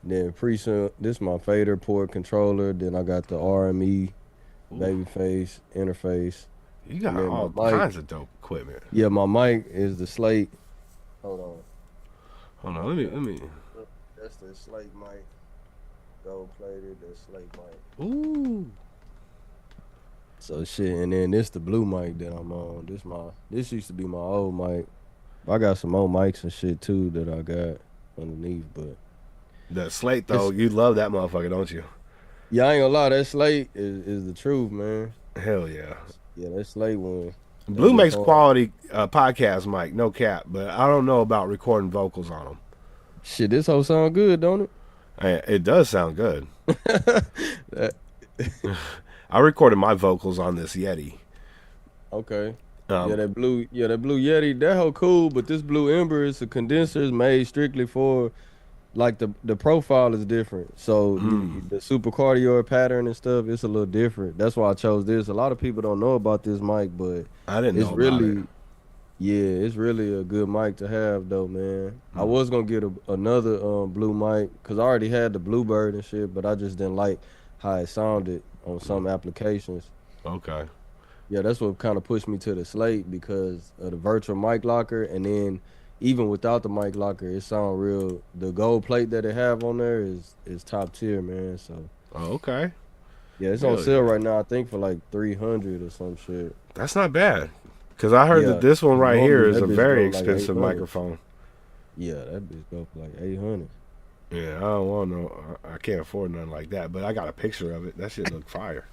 Then preset. This my fader port controller. Then I got the RME babyface interface. You got all kinds of dope equipment. Yeah, my mic is the Slate. Hold on. Let me. That's the Slate mic. Gold plated. That's Slate mic. Ooh. So shit, and then this the blue mic that I'm on. This used to be my old mic. I got some old mics and shit too that I got underneath, but that Slate though, you love that motherfucker, don't you? Yeah, I ain't gonna lie, that Slate is the truth, man. Hell yeah. Yeah, that Slate one. Blue makes quality podcast mic, no cap, but I don't know about recording vocals on them. Shit, this whole sound good, don't it? It does sound good. I recorded my vocals on this Yeti. Okay. That blue Yeti, that whole cool, but this blue Ember is a condenser, is made strictly for, like, the profile is different. So the super cardioid pattern and stuff, it's a little different. That's why I chose this. A lot of people don't know about this mic, but I didn't know about it. Yeah, it's really a good mic to have though, man. I was gonna get another blue mic because I already had the Bluebird and shit, but I just didn't like how it sounded on some applications. Okay. Yeah, that's what kind of pushed me to the Slate because of the virtual mic locker, and then even without the mic locker, it sound real. The gold plate that it have on there is top tier, man. So Oh, okay. yeah, it's on Really? sale right now. I think for like 300 or some shit. That's not bad. Because I heard Yeah, that this one right here normally is that a bitch very go like expensive 800. microphone. Yeah, that bitch go for like 800. Yeah, I don't want no. I can't afford nothing like that. But I got a picture of it. That shit look fire.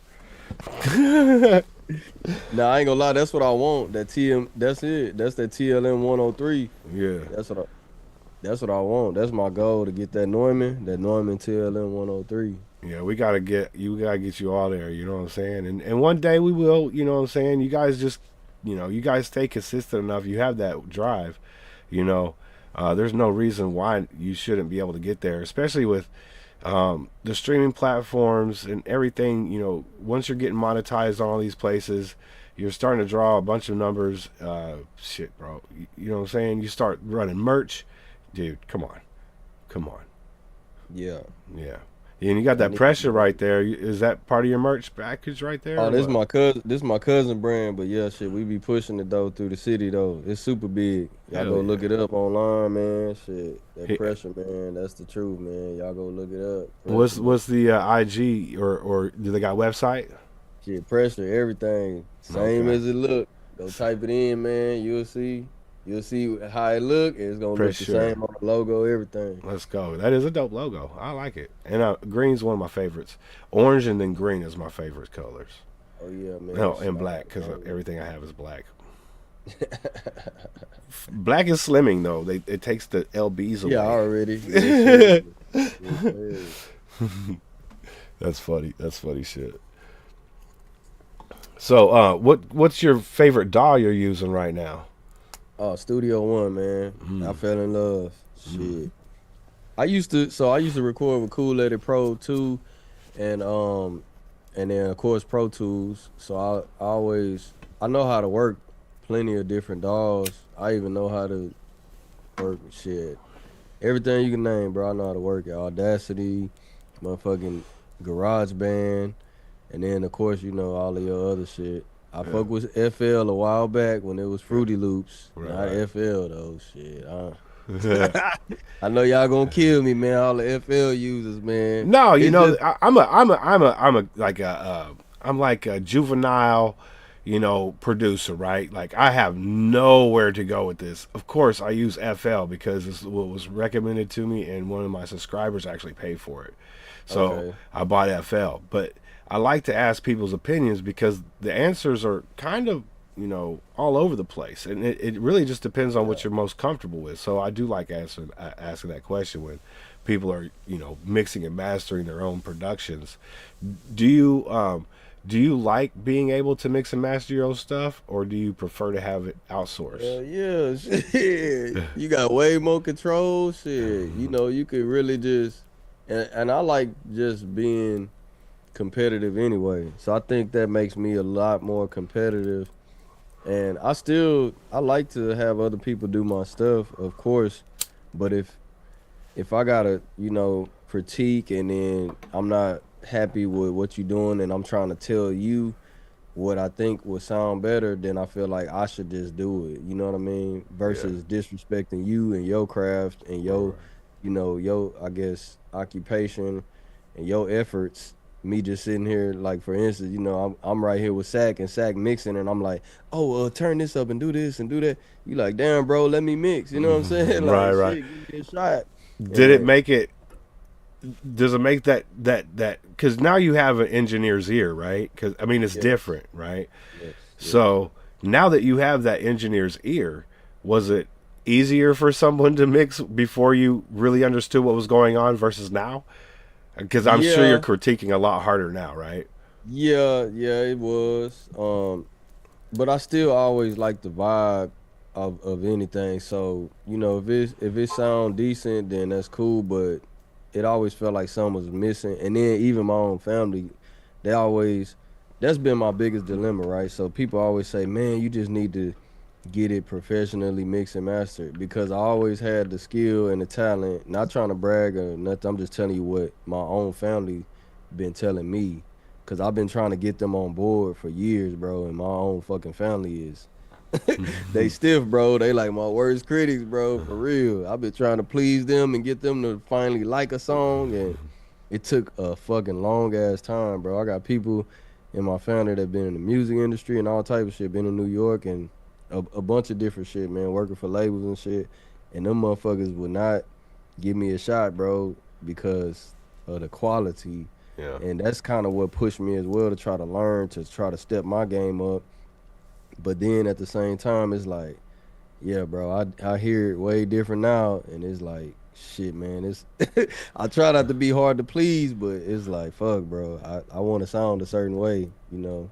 Nah, I ain't gonna lie. That's what I want. That TM. That's it. That's that TLM 103. Yeah. That's what I want. That's my goal to get that Neumann TLM 103. Yeah, we gotta get you all there. You know what I'm saying? And one day we will. You know what I'm saying? You guys just, you guys stay consistent enough. You have that drive. You know, there's no reason why you shouldn't be able to get there, especially with the streaming platforms and everything. Once you're getting monetized on all these places, you're starting to draw a bunch of numbers. Shit, bro. You know what I'm saying? You start running merch, dude. Come on. Yeah. Yeah. And you got that pressure right there. Is that part of your merch package right there? Oh, or this what? my cousin. This my cousin brand, but yeah, shit, we be pushing it though through the city though. It's super big. Y'all Hell go yeah. look it up online, man. Shit, that Hey. pressure, man. That's the truth, man. Y'all go look it up. What's the IG or do they got website? Shit, pressure, everything same Okay. as it look. Go type it in, man. You'll see. You'll see how it look. It's gonna For look the sure. same on the logo, everything. Let's go. That is a dope logo. I like it. And green's one of my favorites. Orange and then green is my favorite colors. Oh yeah, man. No, Shit, and I black because like it. everything I have is black. Black is slimming though. It takes the lbs away. Yeah, already. Yes, sir. Yes, sir. That's funny. That's funny shit. So, what's your favorite DAW you're using right now? Oh, Studio One, man. I fell in love. Shit. I used to record with Cool Edit Pro 2 and then of course Pro Tools. So I know how to work plenty of different DAWs. I even know how to work shit. Everything you can name, bro. I know how to work it. Audacity, motherfucking GarageBand, and then of course, all of your other shit. I fuck with FL a while back when it was Fruity Loops. Not FL though, shit. I know y'all gonna kill me, man. All the FL users, man. No, I'm like a juvenile, producer, right? Like I have nowhere to go with this. Of course, I use FL because it's what was recommended to me, and one of my subscribers actually paid for it. So Okay. I bought FL, but I like to ask people's opinions because the answers are kind of, all over the place, and it really just depends on what you're most comfortable with. So I do like asking that question when people are, mixing and mastering their own productions. Do you like being able to mix and master your own stuff, or do you prefer to have it outsourced? Yeah, shit. You got way more control, shit. You could really just, and I like just being competitive anyway. So I think that makes me a lot more competitive. And I like to have other people do my stuff, of course. But if I gotta, critique and then I'm not happy with what you're doing and I'm trying to tell you what I think would sound better, then I feel like I should just do it. You know what I mean? Versus disrespecting you and your craft and your, your, I guess, occupation and your efforts. Me just sitting here, like for instance, I'm right here with Sack and Sack mixing, and I'm like, oh, turn this up and do this and do that. You like, damn, bro, let me mix. You know what I'm saying? Like, Right. shit, give me a shot. Did it make it? Does it make that because now you have an engineer's ear, right? Because I mean it's different, right? Yes. So now that you have that engineer's ear, was it easier for someone to mix before you really understood what was going on versus now? Because I'm sure you're critiquing a lot harder now, right? Yeah, it was. But I still always like the vibe of anything. So, if it sound decent, then that's cool. But it always felt like something was missing. And then even my own family, that's been my biggest dilemma, right? So people always say, man, you just need to get it professionally mixed and mastered, because I always had the skill and the talent. Not trying to brag or nothing. I'm just telling you what my own family been telling me, because I've been trying to get them on board for years, bro. And my own fucking family is They stiff, bro. They like my worst critics, bro. For real. I've been trying to please them and get them to finally like a song, and it took a fucking long ass time, bro. I got people in my family that been in the music industry and all type of shit, been in New York and a bunch of different shit, man, working for labels and shit. And them motherfuckers would not give me a shot, bro, because of the quality. Yeah. And that's kind of what pushed me as well to try to learn, to try to step my game up. But then at the same time, it's like, yeah, bro, I hear it way different now, and it's like, shit, man, it's I try not to be hard to please, but it's like, fuck, bro, I want to sound a certain way, you know.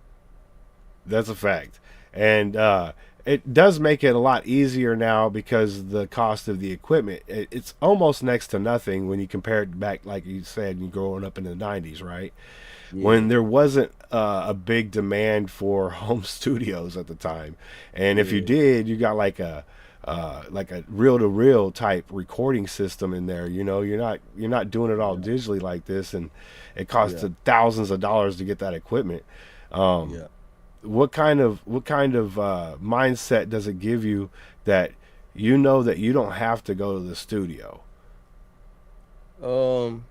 That's a fact. And it does make it a lot easier now because the cost of the equipment, it's almost next to nothing when you compare it back, like you said, you growing up in the 90s, right? Yeah. When there wasn't a big demand for home studios at the time. And if you did, you got like a reel-to-reel type recording system in there. You know, you're not doing it all digitally like this, and it costs thousands of dollars to get that equipment. What kind of mindset does it give you that you know that you don't have to go to the studio? Well,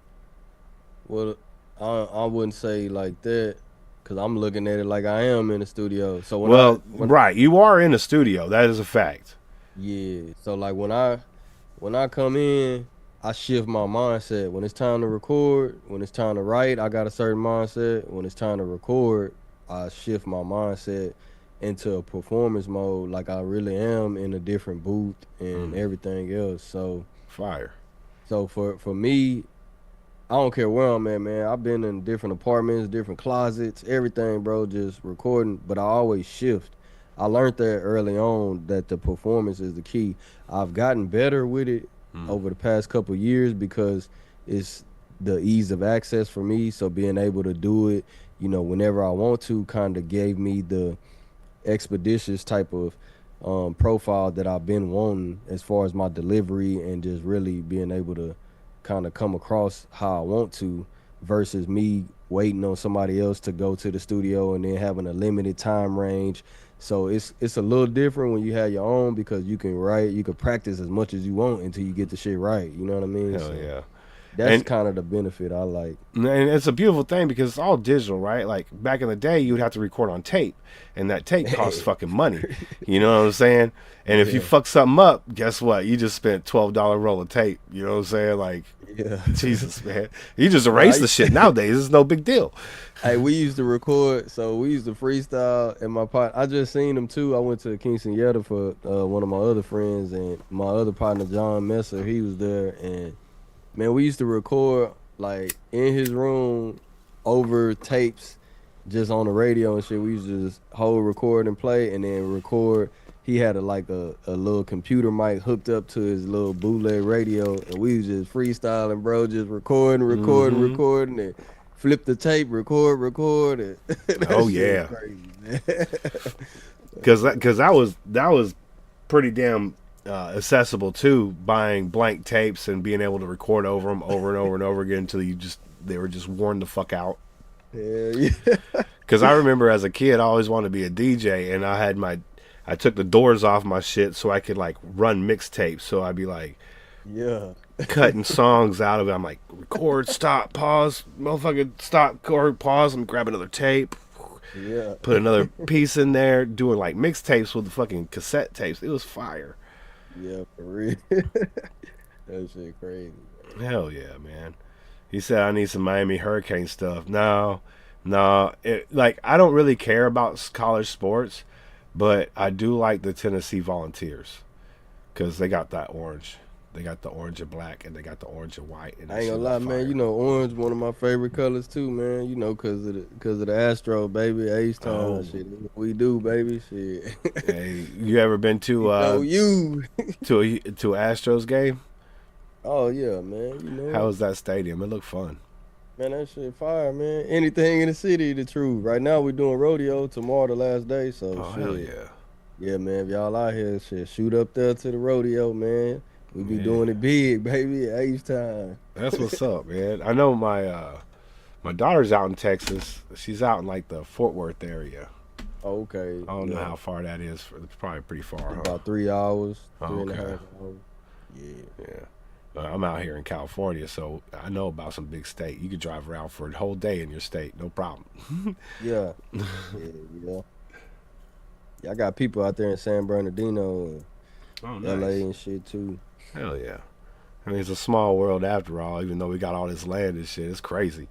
I wouldn't say like that, because I'm looking at it like I am in the studio. So when right, you are in the studio. That is a fact. Yeah. So like when I come in, I shift my mindset. When it's time to record, when it's time to write, I got a certain mindset. When it's time to record, I shift my mindset into a performance mode, like I really am in a different booth and everything else. So fire. So for me, I don't care where I'm at, man. I've been in different apartments, different closets, everything, bro, just recording. But I always shift. I learned that early on, that the performance is the key. I've gotten better with it over the past couple years because it's the ease of access for me. So being able to do it, you know, whenever I want to, kind of gave me the expeditious type of profile that I've been wanting as far as my delivery and just really being able to kind of come across how I want to, versus me waiting on somebody else to go to the studio and then having a limited time range. So it's a little different when you have your own, because you can write, you can practice as much as you want until you get the shit right. You know what I mean? Hell yeah. That's kind of the benefit I like. And it's a beautiful thing because it's all digital, right? Like back in the day, you would have to record on tape, and that tape costs fucking money. You know what I'm saying? And if you fuck something up, guess what? You just spent $12 roll of tape. You know what I'm saying? Like, Jesus, man. You just erase the shit nowadays. It's no big deal. Hey, we used to record, so we used to freestyle, and my partner, I just seen him too. I went to Kingston Yetta for one of my other friends, and my other partner, John Messer, he was there, and man, we used to record like in his room over tapes, just on the radio and shit. We used to just hold, record, and play, and then record. He had a little computer mic hooked up to his little bootleg radio, and we was just freestyling, bro, just recording, and flip the tape, record, and oh yeah, because that was pretty damn accessible too, buying blank tapes and being able to record over them over and over and over again until they were just worn the fuck out. Yeah. Because I remember as a kid, I always wanted to be a DJ, and I took the doors off my shit so I could like run mixtapes. So I'd be like, cutting songs out of it. I'm like, record, stop, pause, motherfucker, stop, record, pause. I'm grab another tape. Yeah. Put another piece in there, doing like mixtapes with the fucking cassette tapes. It was fire. Yeah, for real. That shit crazy. Hell yeah, man. He said I need some Miami Hurricane stuff. No. Like, I don't really care about college sports, but I do like the Tennessee Volunteers because they got that orange. They got the orange and black, and they got the orange and white. And I ain't gonna lie, man. You know, orange one of my favorite colors too, man. You know, cause of the Astro, baby, H-Town shit. We do, baby, shit. Hey, you ever been to to a Astros game? Oh yeah, man. You know, how was that stadium? It looked fun. Man, that shit fire, man. Anything in the city, the truth. Right now we're doing rodeo. Tomorrow the last day, so hell yeah. Yeah, man. If y'all out here, shit, shoot up there to the rodeo, man. We be doing it big, baby, at H-Town. That's what's up, man. I know my daughter's out in Texas. She's out in like the Fort Worth area. Okay. I don't know yeah. how far that is. It's probably pretty far. Huh? About 3 hours, Oh, 3.5 okay. hours. Yeah. Yeah. I'm out here in California, so I know about some big state. You could drive around for a whole day in your state, no problem. Yeah. Yeah. Yeah, I got people out there in San Bernardino and Oh, LA nice. and shit too. Hell yeah. I mean, it's a small world after all, even though we got all this land and shit. It's crazy.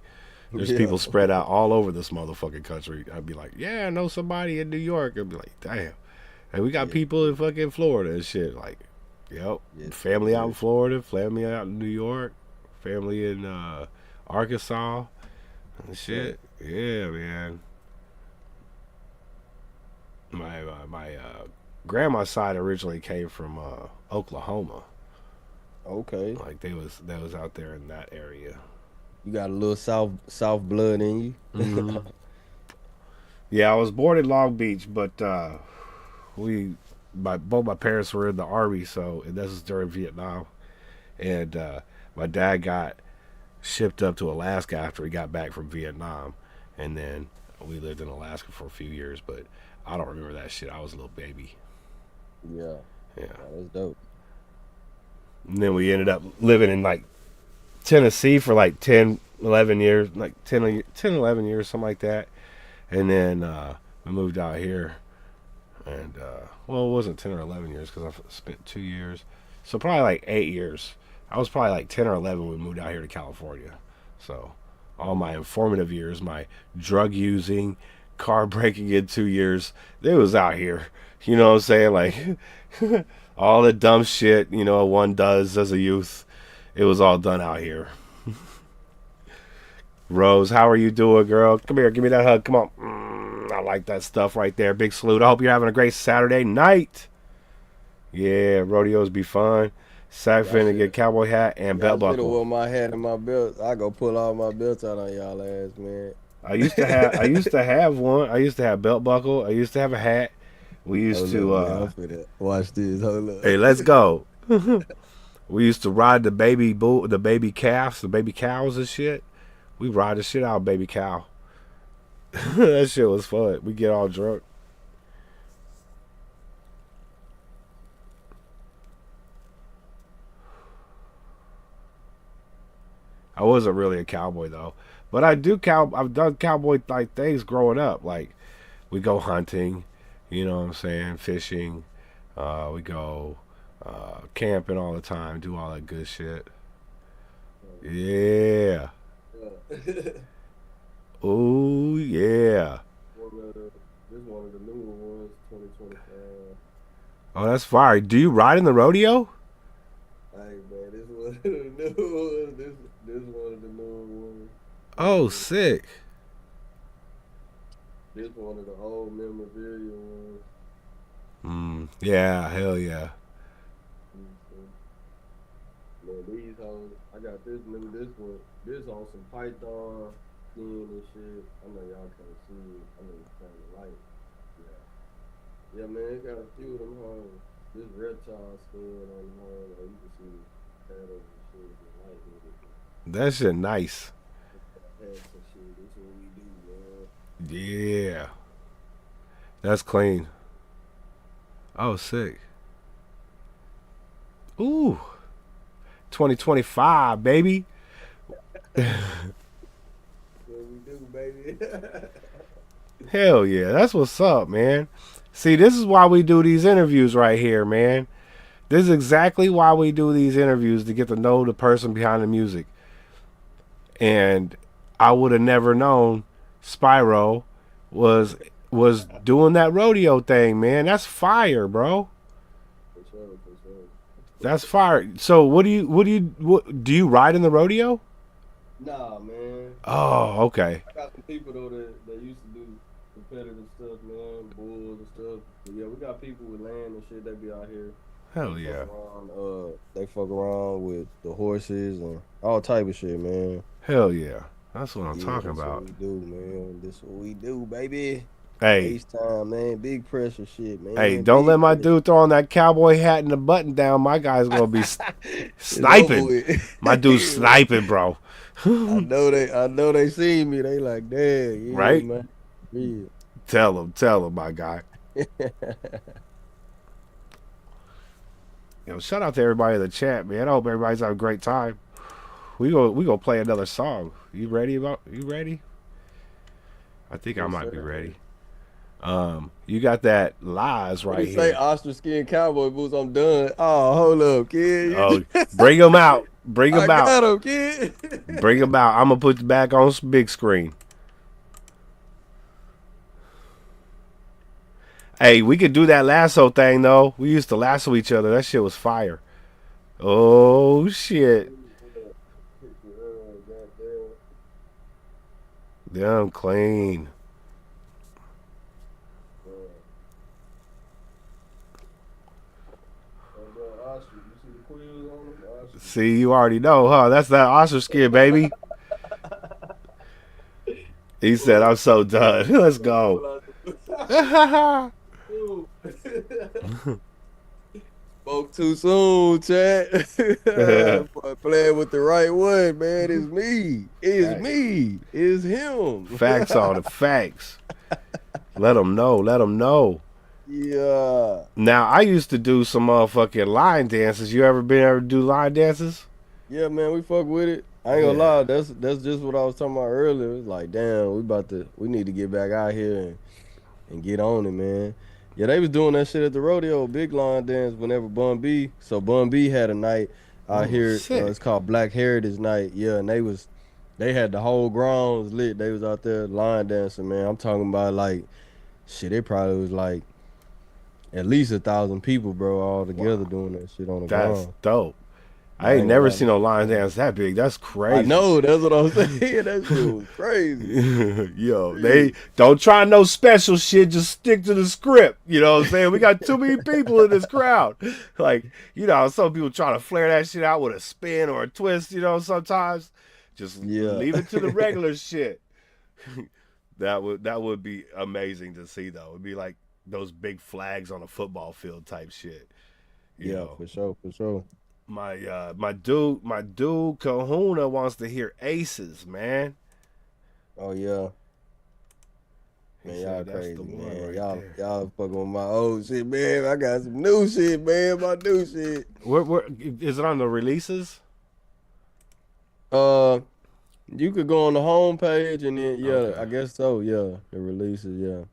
There's Yeah. people spread out all over this motherfucking country. I'd be like, yeah, I know somebody in New York. I'd be like, damn. And we got Yeah. people in fucking Florida and shit. Like, yep. Yeah. Family out in Florida, family out in New York, family in Arkansas and shit. Yeah, man. My grandma's side originally came from Oklahoma. Okay. Like they was out there in that area. You got a little south blood in you. Mhm. Yeah, I was born in Long Beach, but both my parents were in the army, so and this was during Vietnam, and my dad got shipped up to Alaska after he got back from Vietnam, and then we lived in Alaska for a few years, but I don't remember that shit. I was a little baby. Yeah. Yeah. That's dope. And then we ended up living in like Tennessee for like 10, 11 years, like 10, 11 years, something like that. And then we moved out here. And, well, it wasn't 10 or 11 years because I spent 2 years. So probably like 8 years. I was probably like 10 or 11 when we moved out here to California. So all my informative years, my drug using, car breaking in 2 years, it was out here. You know what I'm saying? Like all the dumb shit, you know, one does as a youth. It was all done out here. Rose, how are you doing, girl? Come here, give me that hug. Come on. I like that stuff right there. Big salute. I hope you're having a great Saturday night. Yeah, rodeos be fun. Sack finna get cowboy hat and belt buckle. With my hat and my belt, I go pull all my belts out on y'all ass, man. I used to have one. I used to have belt buckle. I used to have a hat. We used to watch this. Hold up. Hey, let's go. We used to ride the baby calves, the baby cows and shit. We ride the shit out of baby cow. That shit was fun. We get all drunk. I wasn't really a cowboy though, but I've done cowboy like things growing up. Like we go hunting, you know what I'm saying, fishing. We go camping all the time, do all that good shit. Yeah. Oh yeah. This is one of the newer ones, 2025. Oh, that's fire. Do you ride in the rodeo? Hey man, this one of the new ones. This one of the newer ones. Oh, sick. This one of the old memorabilia ones. Yeah, hell yeah. Man, these hoes, I got this. Remember this one? This on some python skin and shit. I know y'all can't see it. I know it's kind of light. Yeah, man, it got a few of them hoes. This reptile skin on the hole, like you can see shadows and shit, and light with it. That shit nice. Hats and shit. This is what we do, man. Yeah. That's clean. Oh, sick. Ooh. 2025, baby. What we do, baby. Hell yeah. That's what's up, man. See, this is why we do these interviews right here, man. This is exactly why we do these interviews, to get to know the person behind the music. And I would have never known Spiirow was doing that rodeo thing, man. That's fire, bro. For sure. That's fire. So what do you ride in the rodeo? Nah, man. Oh, okay. I got some people though that used to do competitive stuff, man, bulls and stuff. But yeah, we got people with land and shit. They be out here. Hell yeah. They fuck around with the horses and all type of shit, man. Hell yeah. That's what I'm talking about. That's what we do, man. This is what we do, baby. Hey. FaceTime, man. Big pressure shit, man. Hey, don't let my dude throw on that cowboy hat and the button down. My guy's gonna be sniping. My dude's sniping, bro. I know they see me. They like, damn, yeah, right? Man. Yeah. Tell him, my guy. Shout out to everybody in the chat, man. I hope everybody's having a great time. We gonna play another song. You ready? I think I might be ready. You got that lies right here. Say ostrich skin cowboy boots. I'm done. Oh, hold up, kid. Oh, bring them out. Bring them out. I got 'em, kid. Bring them out. I'm gonna put you back on big screen. Hey, we could do that lasso thing though. We used to lasso each other. That shit was fire. Oh shit. Damn clean. See, you already know, huh? That's that ostrich skin, baby. He said, I'm so done. Let's go. Spoke too soon, chat. Playing with the right one, man. It's me. It's me. It's him. Facts on the facts. Let them know. Yeah. Now, I used to do some motherfucking line dances. You ever do line dances? Yeah, man, we fuck with it. I ain't gonna lie. That's just what I was talking about earlier. It's like, damn, we need to get back out here and get on it, man. Yeah, they was doing that shit at the rodeo, big line dance whenever Bun B. So Bun B had a night out here. It's called Black Heritage Night. Yeah, and they had the whole grounds lit. They was out there line dancing, man. I'm talking about like, shit, it probably was like at least 1,000 people, bro, all together doing that shit on the ground. That's dope. I ain't never seen no line dance that big. That's crazy. I know, that's what I'm saying. That shit was crazy. Yo, they don't try no special shit. Just stick to the script. You know what I'm saying? We got too many people in this crowd. Like, some people try to flare that shit out with a spin or a twist, sometimes. Just leave it to the regular shit. That would be amazing to see, though. It'd be like those big flags on a football field type shit. You know? For sure. My dude Kahuna wants to hear Aces, man. Oh yeah. Man, y'all crazy, man. Y'all fucking with my old shit, man. I got some new shit, man. My new shit. Where is it on the releases? You could go on the home page and then Okay. I guess so. Yeah, the releases, yeah.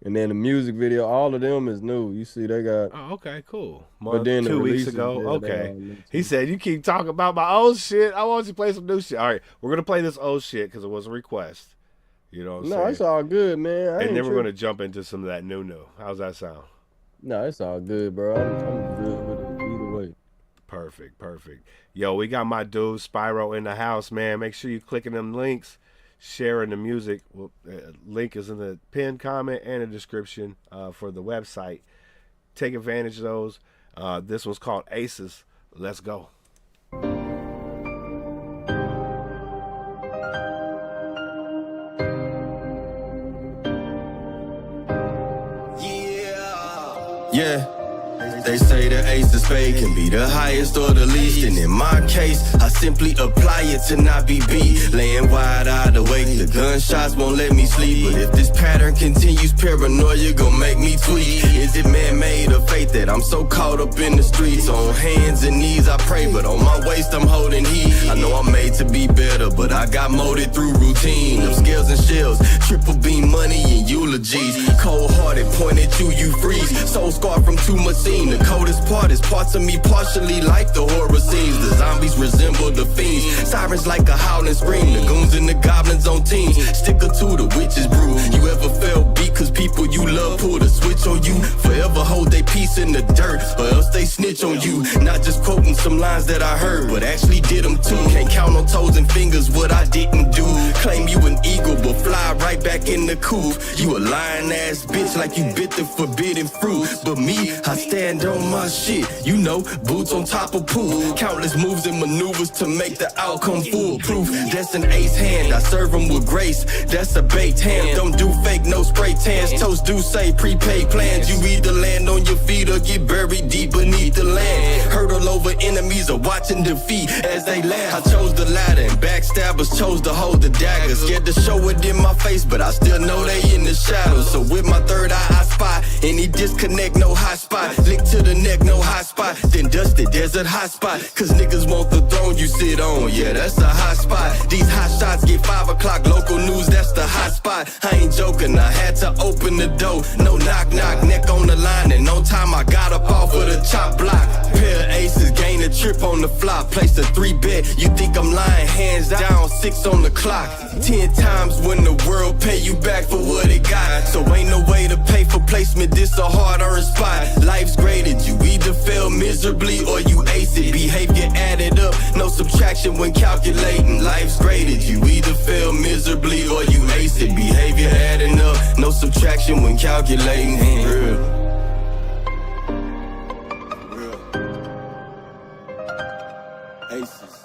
And then the music video, all of them is new. You see, they got. Oh, okay, cool. But then 2 weeks ago, okay. He said, "You keep talking about my old shit. I want you to play some new shit." All right, we're gonna play this old shit because it was a request. You know what I'm saying? No, it's all good, man. And then we're gonna jump into some of that new. How's that sound? No, it's all good, bro. I'm good with it either way. Perfect. Yo, we got my dude Spiirow in the house, man. Make sure you clicking them links. Sharing the music. Link is in the pinned comment and the description for the website. Take advantage of those. This one's called Aces. Let's go. Yeah. They say the ace of spade can be the highest or the least, and in my case, I simply apply it to not be beat. Laying wide-eyed awake, the gunshots won't let me sleep. But if this pattern continues, paranoia gon' make me tweak. Is it man-made or fate that I'm so caught up in the streets? On hands and knees I pray, but on my waist I'm holding heat. I know I'm made to be better, but I got molded through routine. Them scales and shells, triple beam money and eulogies. Cold-hearted, point at you freeze. Soul scarred from too much scene. The coldest part is parts of me partially like the horror scenes. The zombies resemble the fiends. Sirens like a howling scream. The goons and the goblins on teams. Sticker to the witch's brew. You ever felt beat cause people you love pull the switch on you? Forever hold they peace in the dirt, or else they snitch on you. Not just quoting some lines that I heard, but actually did them too. Can't count on toes and fingers what I didn't do. Claim you an eagle, but fly right back in the coop. You a lying ass bitch like you bit the forbidden fruit. But me, I stand on my shit. You know, boots on top of pool. Countless moves moves and maneuvers to make the outcome foolproof. That's an ace hand, I serve them with grace. That's a baked ham, don't do fake, no spray tans. Toast do say prepaid plans. You either land on your feet or get buried deep beneath the land. Hurdle over enemies or watching defeat as they land. I chose the latter and backstabbers chose to hold the dagger. Scared to show it in my face, but I still know they in the shadows. So with my third eye, I spot any disconnect, no hot spot. Lick to the neck, no hot spot. Then dusty desert hot spot. Cause niggas want the throne you sit on. Yeah, that's a hot spot. These hot shots get 5 o'clock local news, that's the hot spot. I ain't joking, I had to open the door. No knock knock, neck on the line. And on time I got up off of the chop block. Pair of aces, gain a trip on the flop. Place a 3-bet, you think I'm lying? Hands down, 6 on the clock. 10 times when the world pay you back for what it got. So ain't no way to pay for placement, this a hard-earned spot. Life's graded, you either fail miserably or you ace it. Behavior added up, no subtraction when calculating. Life's graded, you either fail miserably or you ace it. Behavior adding up, no subtraction when calculating. Real. Aces.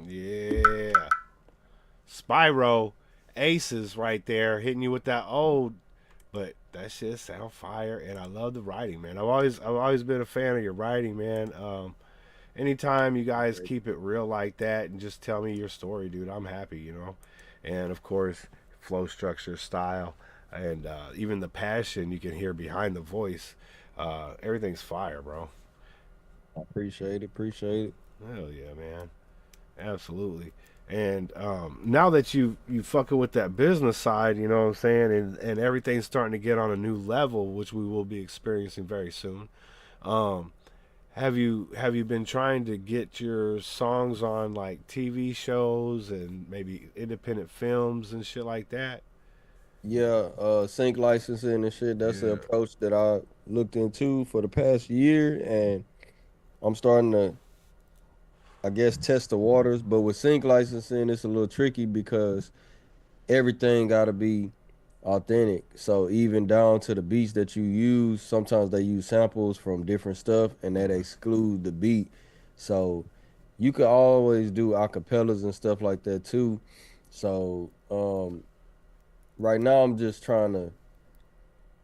Yeah. Spiirow, Aces right there, hitting you with that old, but that shit sound fire, and I love the writing, man. I've always been a fan of your writing, man. Anytime you guys keep it real like that and just tell me your story, dude, I'm happy, you know. And of course, flow structure, style, and even the passion you can hear behind the voice. Everything's fire, bro. I appreciate it. Hell yeah, man. Absolutely. And now that you fucking with that business side, you know what I'm saying, and everything's starting to get on a new level, which we will be experiencing very soon. Have you been trying to get your songs on like TV shows and maybe independent films and shit like that? Yeah, sync licensing and shit, that's the approach that I looked into for the past year, and I'm starting to, I guess, test the waters. But with sync licensing, it's a little tricky because everything got to be authentic. So even down to the beats that you use, sometimes they use samples from different stuff and that exclude the beat. So you could always do acapellas and stuff like that too. So right now I'm just trying to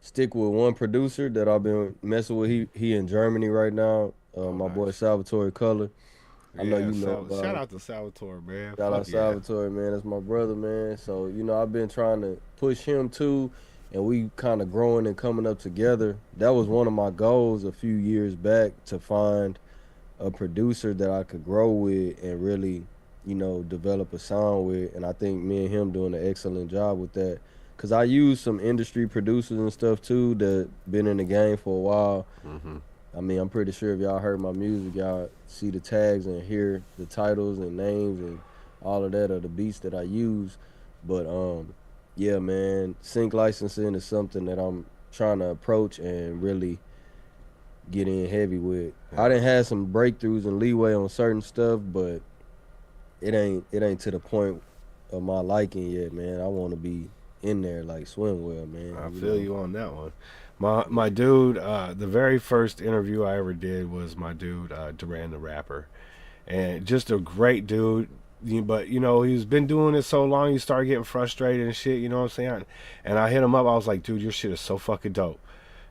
stick with one producer that I've been messing with. He in Germany right now. My boy Salvatore Color. I know you know. Shout out to Salvatore, man. Shout out Salvatore, man. That's my brother, man. So, you know, I've been trying to push him too, and we kind of growing and coming up together. That was one of my goals a few years back, to find a producer that I could grow with and really, you know, develop a sound with. And I think me and him doing an excellent job with that. Because I use some industry producers and stuff too that been in the game for a while. Mm-hmm. I mean, I'm pretty sure if y'all heard my music, y'all see the tags and hear the titles and names and all of that of the beats that I use. But yeah, man, sync licensing is something that I'm trying to approach and really get in heavy with. I done had some breakthroughs and leeway on certain stuff, but it ain't to the point of my liking yet, man. I want to be in there like Swimwell, man. I feel you on that one. My dude, the very first interview I ever did was my dude, Duran the Rapper. And just a great dude. But, you know, he's been doing it so long, he started getting frustrated and shit, you know what I'm saying? And I hit him up, I was like, dude, your shit is so fucking dope.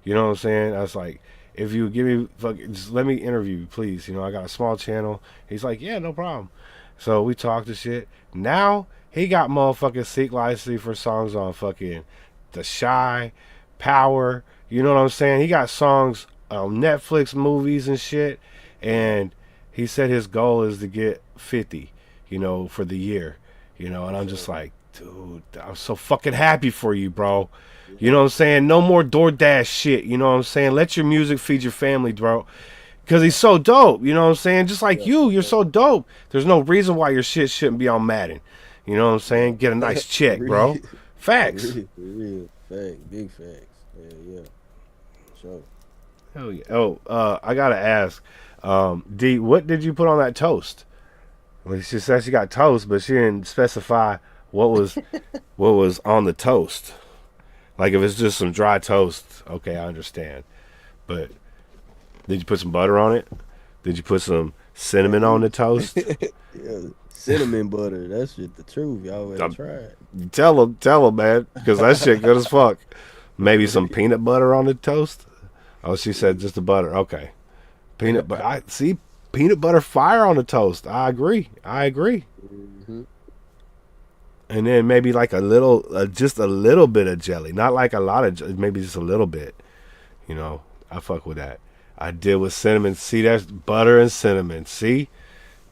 You know what I'm saying? I was like, if you give me, just let me interview you, please. You know, I got a small channel. He's like, yeah, no problem. So we talked to shit. Now, he got motherfucking sync licensing for songs on fucking The Shy, Power. You know what I'm saying? He got songs on Netflix, movies and shit. And he said his goal is to get 50, you know, for the year. You know, and I'm just like, dude, I'm so fucking happy for you, bro. You know what I'm saying? No more DoorDash shit. You know what I'm saying? Let your music feed your family, bro. Because he's so dope. You know what I'm saying? Just like you're so dope. There's no reason why your shit shouldn't be on Madden. You know what I'm saying? Get a nice check, bro. Facts. Real facts. Big facts. Yeah. Sure. Hell yeah. Oh, I gotta ask, D, what did you put on that toast? Well, she said she got toast, but she didn't specify what was on the toast. Like if it's just some dry toast, okay, I understand. But did you put some butter on it? Did you put some cinnamon on the toast? Yeah, cinnamon butter. That shit the truth. Y'all better try it. Tell them, man, because that shit good as fuck. Maybe some peanut butter on the toast. Oh, she said just the butter. Okay, peanut butter. I see peanut butter fire on the toast. I agree. Mm-hmm. And then maybe like a little, just a little bit of jelly, not like a lot of, maybe just a little bit. You know, I fuck with that. I did with cinnamon. See, that's butter and cinnamon. See,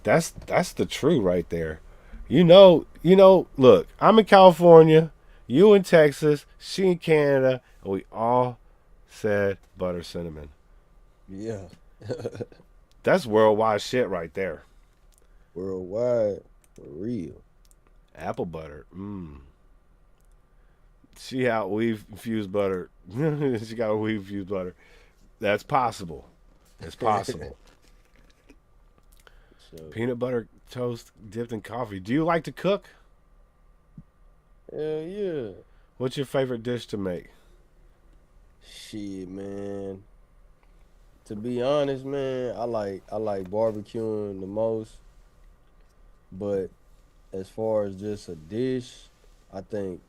that's the truth right there. You know. Look, I'm in California, you in Texas, she in Canada, and we all said butter cinnamon. Yeah. That's worldwide shit right there. Worldwide, for real. Apple butter. She out weave infused butter. She got a weave infused butter. That's possible. It's possible. So, Peanut butter toast dipped in coffee. Do you like to cook? hell yeah. What's your favorite dish to make? Shit, man. To be honest, man, I like barbecuing the most. But as far as just a dish, I think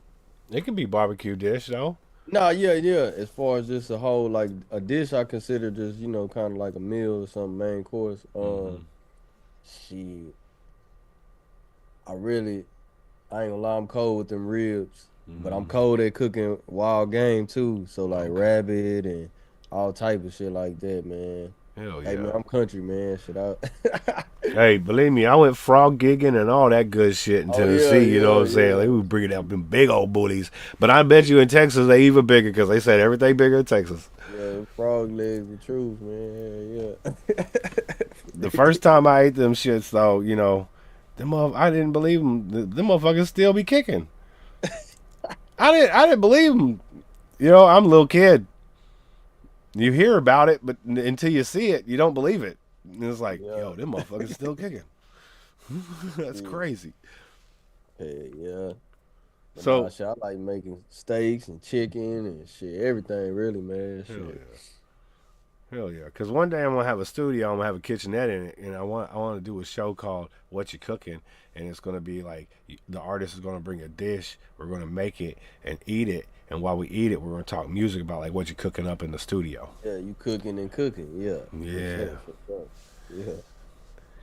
It could be barbecue dish though. nah, yeah. As far as just a whole like a dish, I consider just kind of like a meal or something main course. Shit, I ain't gonna lie, I'm cold with them ribs, but I'm cold at cooking wild game too. So like rabbit and all type of shit like that, man. Hell Hey yeah. man, I'm country man. Shit out. Hey, believe me, I went frog gigging and all that good shit in Oh, Tennessee. You know what I'm saying? They would bring out them big old booties. But I bet you in Texas they even bigger because they said everything bigger in Texas. Yeah, frog legs, the truth, man. Yeah. The first time I ate them shits though, I didn't believe them. Them motherfuckers still be kicking. I didn't believe them. I'm a little kid. You hear about it, but until you see it, you don't believe it. And it's like, yo, them motherfuckers still kicking. That's crazy. Hey, yeah. But So, nah, shit, I like making steaks and chicken and shit, everything really, man. Shit. Hell yeah. Because one day I'm going to have a studio, I'm going to have a kitchenette in it, and I want to do a show called What You Cooking, and it's going to be like the artist is going to bring a dish, we're going to make it and eat it, and while we eat it, we're going to talk music about like what you're cooking up in the studio. Yeah, you cooking and cooking, yeah. Yeah. For sure. Yeah.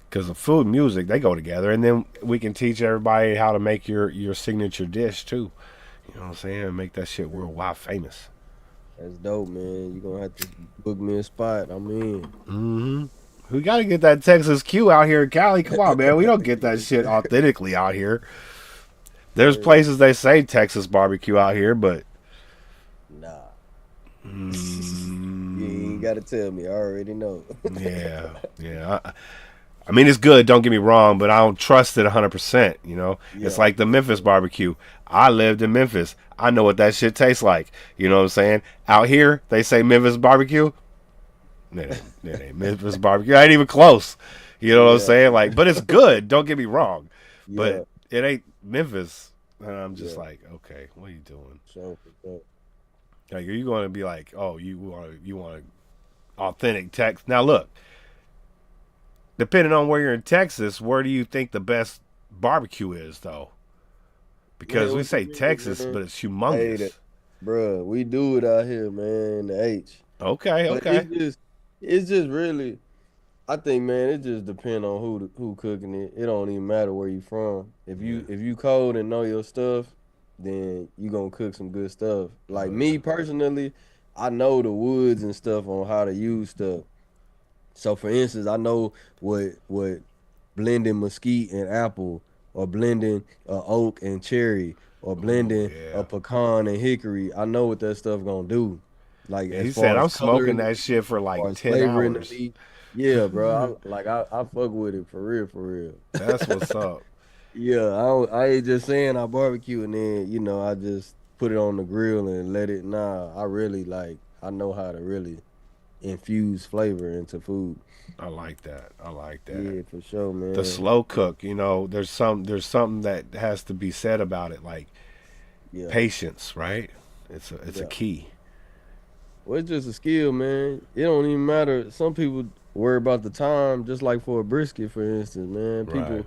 Because the food and music, they go together, and then we can teach everybody how to make your signature dish too. You know what I'm saying? Make that shit worldwide famous. That's dope, man. You're gonna have to book me a spot. I'm in. Mm-hmm. We got to get that Texas Q out here in Cali. Come on, man. We don't get that shit authentically out here. There's places they say Texas barbecue out here, but nah. You ain't gotta tell me. I already know. yeah. I mean, it's good. Don't get me wrong, but I don't trust it 100%. It's like the Memphis barbecue. I lived in Memphis. I know what that shit tastes like. You know what I'm saying? Out here, they say Memphis barbecue. It ain't Memphis barbecue. I ain't even close. You know what I'm saying? Like, but it's good. Don't get me wrong. But it ain't Memphis. And I'm just like, okay, what are you doing? Like, are you going to be like, oh, you want authentic Tex? Now look, depending on where you're in Texas, where do you think the best barbecue is, though? Because we say Texas, but it's humongous. Bruh, we do it out here, man. The H. Okay. It's just really, I think, man, it just depends on who cooking it. It don't even matter where you from. If you cold and know your stuff, then you gonna cook some good stuff. Like me personally, I know the woods and stuff on how to use stuff. So for instance, I know what blending mesquite and apple, or blending oak and cherry, or blending a pecan and hickory. I know what that stuff gonna do. Like he said, I'm smoking that shit for like 10 hours. Yeah, bro. I fuck with it for real. That's what's up. Yeah, I ain't just saying I barbecue and then I just put it on the grill and let it. Nah, I really I know how to really infuse flavor into food. I like that. Yeah, for sure, man. The slow cook, there's something that has to be said about it, like patience, right? It's a key. Well, it's just a skill, man. It don't even matter. Some people worry about the time, just like for a brisket, for instance, man. People, Right.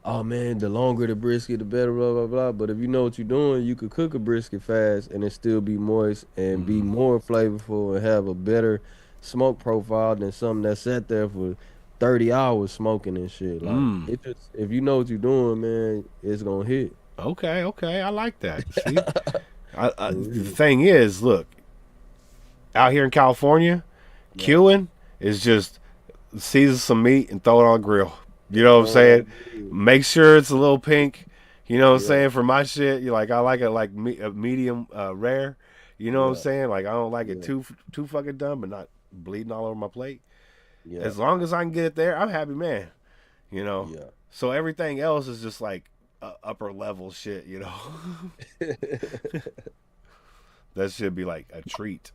oh man, the longer the brisket, the better, blah blah blah. But if you know what you're doing, you could cook a brisket fast and it still be moist and be more flavorful and have a better smoke profile than something that sat there for 30 hours smoking and shit. Like it just, if you know what you're doing, man, it's gonna hit. Okay, I like that. See, the thing is, look, out here in California, queuing is just season some meat and throw it on a grill. You know what I'm saying? Make sure it's a little pink. You know what I'm saying? For my shit, you like I like it like medium rare. You know what I'm saying? Like I don't like it too fucking done, but not bleeding all over my plate. Yeah. As long as I can get it there, I'm happy, man. You know. Yeah. So everything else is just like upper level shit. You know. That should be like a treat.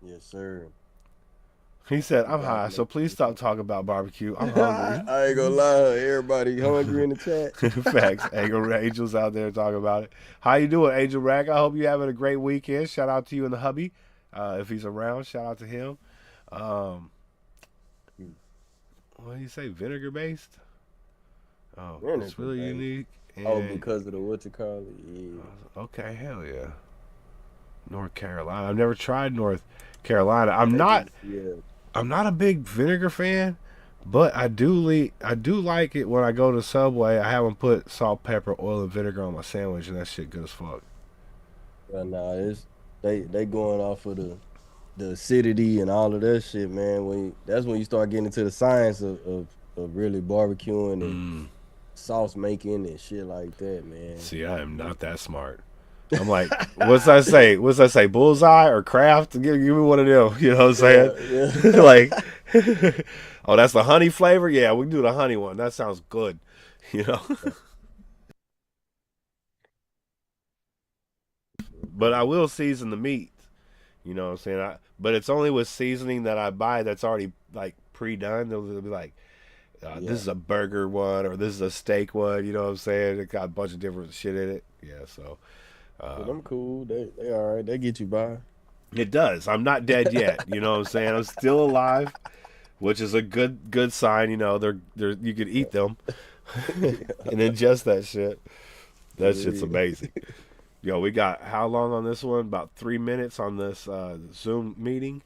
Yes, sir. He said, "I'm high, so please stop talking about barbecue. I'm hungry." I ain't gonna lie, everybody hungry in the chat. Facts. Angel's out there talking about it. How you doing, Angel Rack? I hope you having a great weekend. Shout out to you and the hubby. If he's around, shout out to him. What do you say? Vinegar based? Oh, it's really unique. And, Because of the what you call it. Yeah. okay, hell yeah. North Carolina. I've never tried North Carolina. I'm not a big vinegar fan, but I do like it when I go to Subway. I have them put salt, pepper, oil, and vinegar on my sandwich, and that shit good as fuck. Nah, they going off of the acidity and all of that shit, man. That's when you start getting into the science of really barbecuing and sauce making and shit like that, man. See, I am not that smart. I'm like, what's that say? Bullseye or Kraft? Give me one of them. You know what I'm saying? Yeah. Like, oh, that's the honey flavor? Yeah, we can do the honey one. That sounds good. You know? But I will season the meat. You know what I'm saying? But it's only with seasoning that I buy that's already like pre-done. They'll be like, this is a burger one or this is a steak one. You know what I'm saying? It got a bunch of different shit in it. Yeah, so. I'm cool. They all right. They get you by. It does. I'm not dead yet. You know what I'm saying? I'm still alive, which is a good sign. You know, they're you could eat them and ingest that shit. That shit's amazing. Yo, we got how long on this one? About 3 minutes on this Zoom meeting,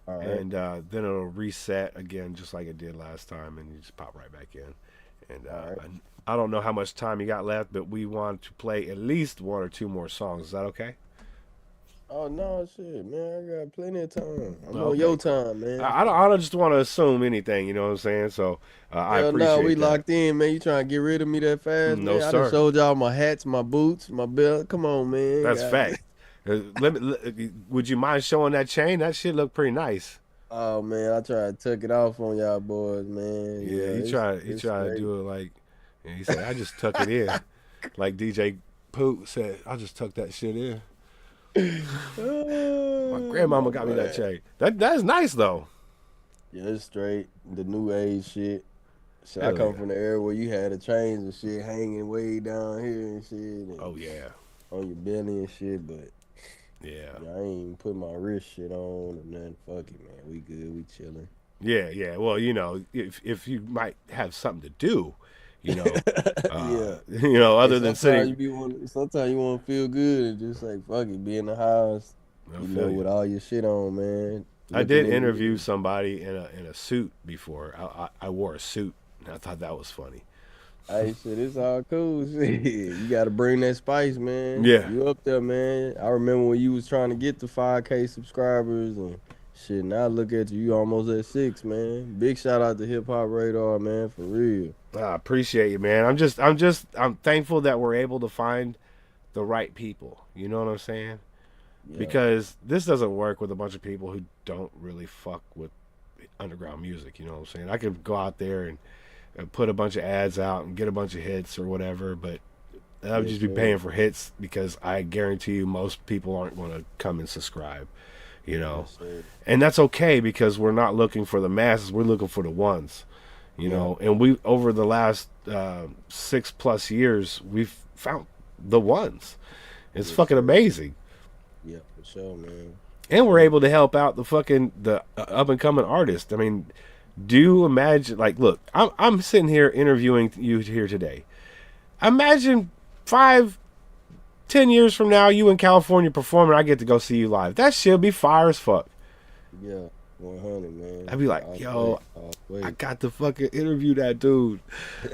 and then it'll reset again, just like it did last time, and you just pop right back in. And I don't know how much time you got left, but we want to play at least one or two more songs. Is that okay? Oh no, shit, man! I got plenty of time. I'm on your time, man. I don't just want to assume anything. You know what I'm saying? So I appreciate we that. locked in, man. You trying to get rid of me that fast? No, man? sir. I done showed y'all my hats, my boots, my belt. Come on, man. That's fact. Would you mind showing that chain? That shit look pretty nice. Oh man, I tried to tuck it off on y'all boys, man. Yeah, he tried to do it like, and he said, "I just tuck it in," like DJ Poot said, "I just tuck that shit in." My grandmama got me that chain. That's nice though. Yeah, it's straight. The new age shit. I Hell come yeah. from the era where you had the chains and shit hanging way down here and shit. And Oh yeah, on your belly and shit, but yeah, I ain't even put my wrist shit on or nothing. Fuck it, man. We good. We chilling. yeah. Well, you know, if you might have something to do, you know, you know, other than sitting. Sometimes you want to feel good and just like fuck it, be in the house, I you feel know, you. with all your shit on, man. I did interview somebody in a suit before. I wore a suit, and I thought that was funny. Hey, shit, it's all cool. Shit, you got to bring that spice, man. Yeah. You up there, man. I remember when you was trying to get to 5K subscribers and shit. Now look at you almost at 6, man. Big shout out to Hip Hop Radar, man, for real. I appreciate you, man. I'm thankful that we're able to find the right people. You know what I'm saying? Yeah. Because this doesn't work with a bunch of people who don't really fuck with underground music. You know what I'm saying? I could go out there and put a bunch of ads out and get a bunch of hits or whatever, but I would just be paying for hits because I guarantee you most people aren't going to come and subscribe. You know, and that's okay because we're not looking for the masses. We're looking for the ones. You know, and we over the last 6+ years we've found the ones. It's fucking amazing. Yeah, for sure, man. And we're able to help out the up and coming artists. I mean, do you imagine? Like, look, I'm sitting here interviewing you here today. Imagine 5, 10 years from now, you in California performing. I get to go see you live. That shit'll be fire as fuck. Yeah, 100, man. I'd be like, I'll yo, wait. I got to fucking interview that dude.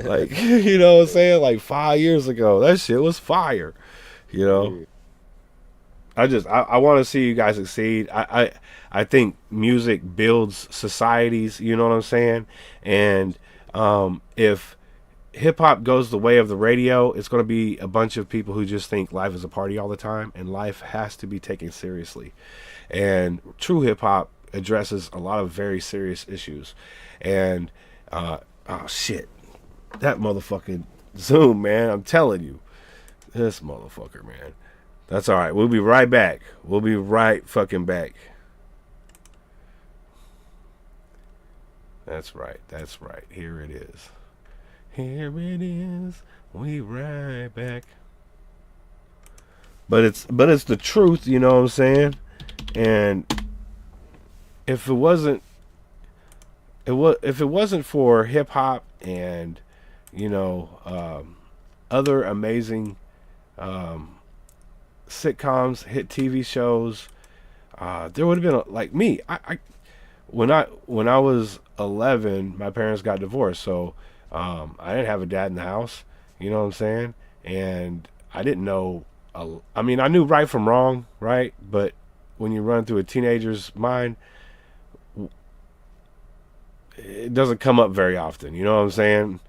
Like, you know what I'm saying? Like 5 years ago, that shit was fire. You know. I want to see you guys succeed. I think music builds societies. You know what I'm saying? And if hip hop goes the way of the radio, it's going to be a bunch of people who just think life is a party all the time, and life has to be taken seriously. And true hip hop addresses a lot of very serious issues. And oh shit, that motherfucking Zoom, man! I'm telling you, this motherfucker, man. That's all right. We'll be right back. We'll be right fucking back. That's right. That's right. Here it is. Here it is. We right back. But it's the truth, you know what I'm saying? And if it wasn't for hip hop and other amazing sitcoms, hit TV shows, there would have been like me. When I was 11, my parents got divorced, so I didn't have a dad in the house. You know what I'm saying? And I didn't know. I mean, I knew right from wrong, right? But when you run through a teenager's mind, it doesn't come up very often. You know what I'm saying?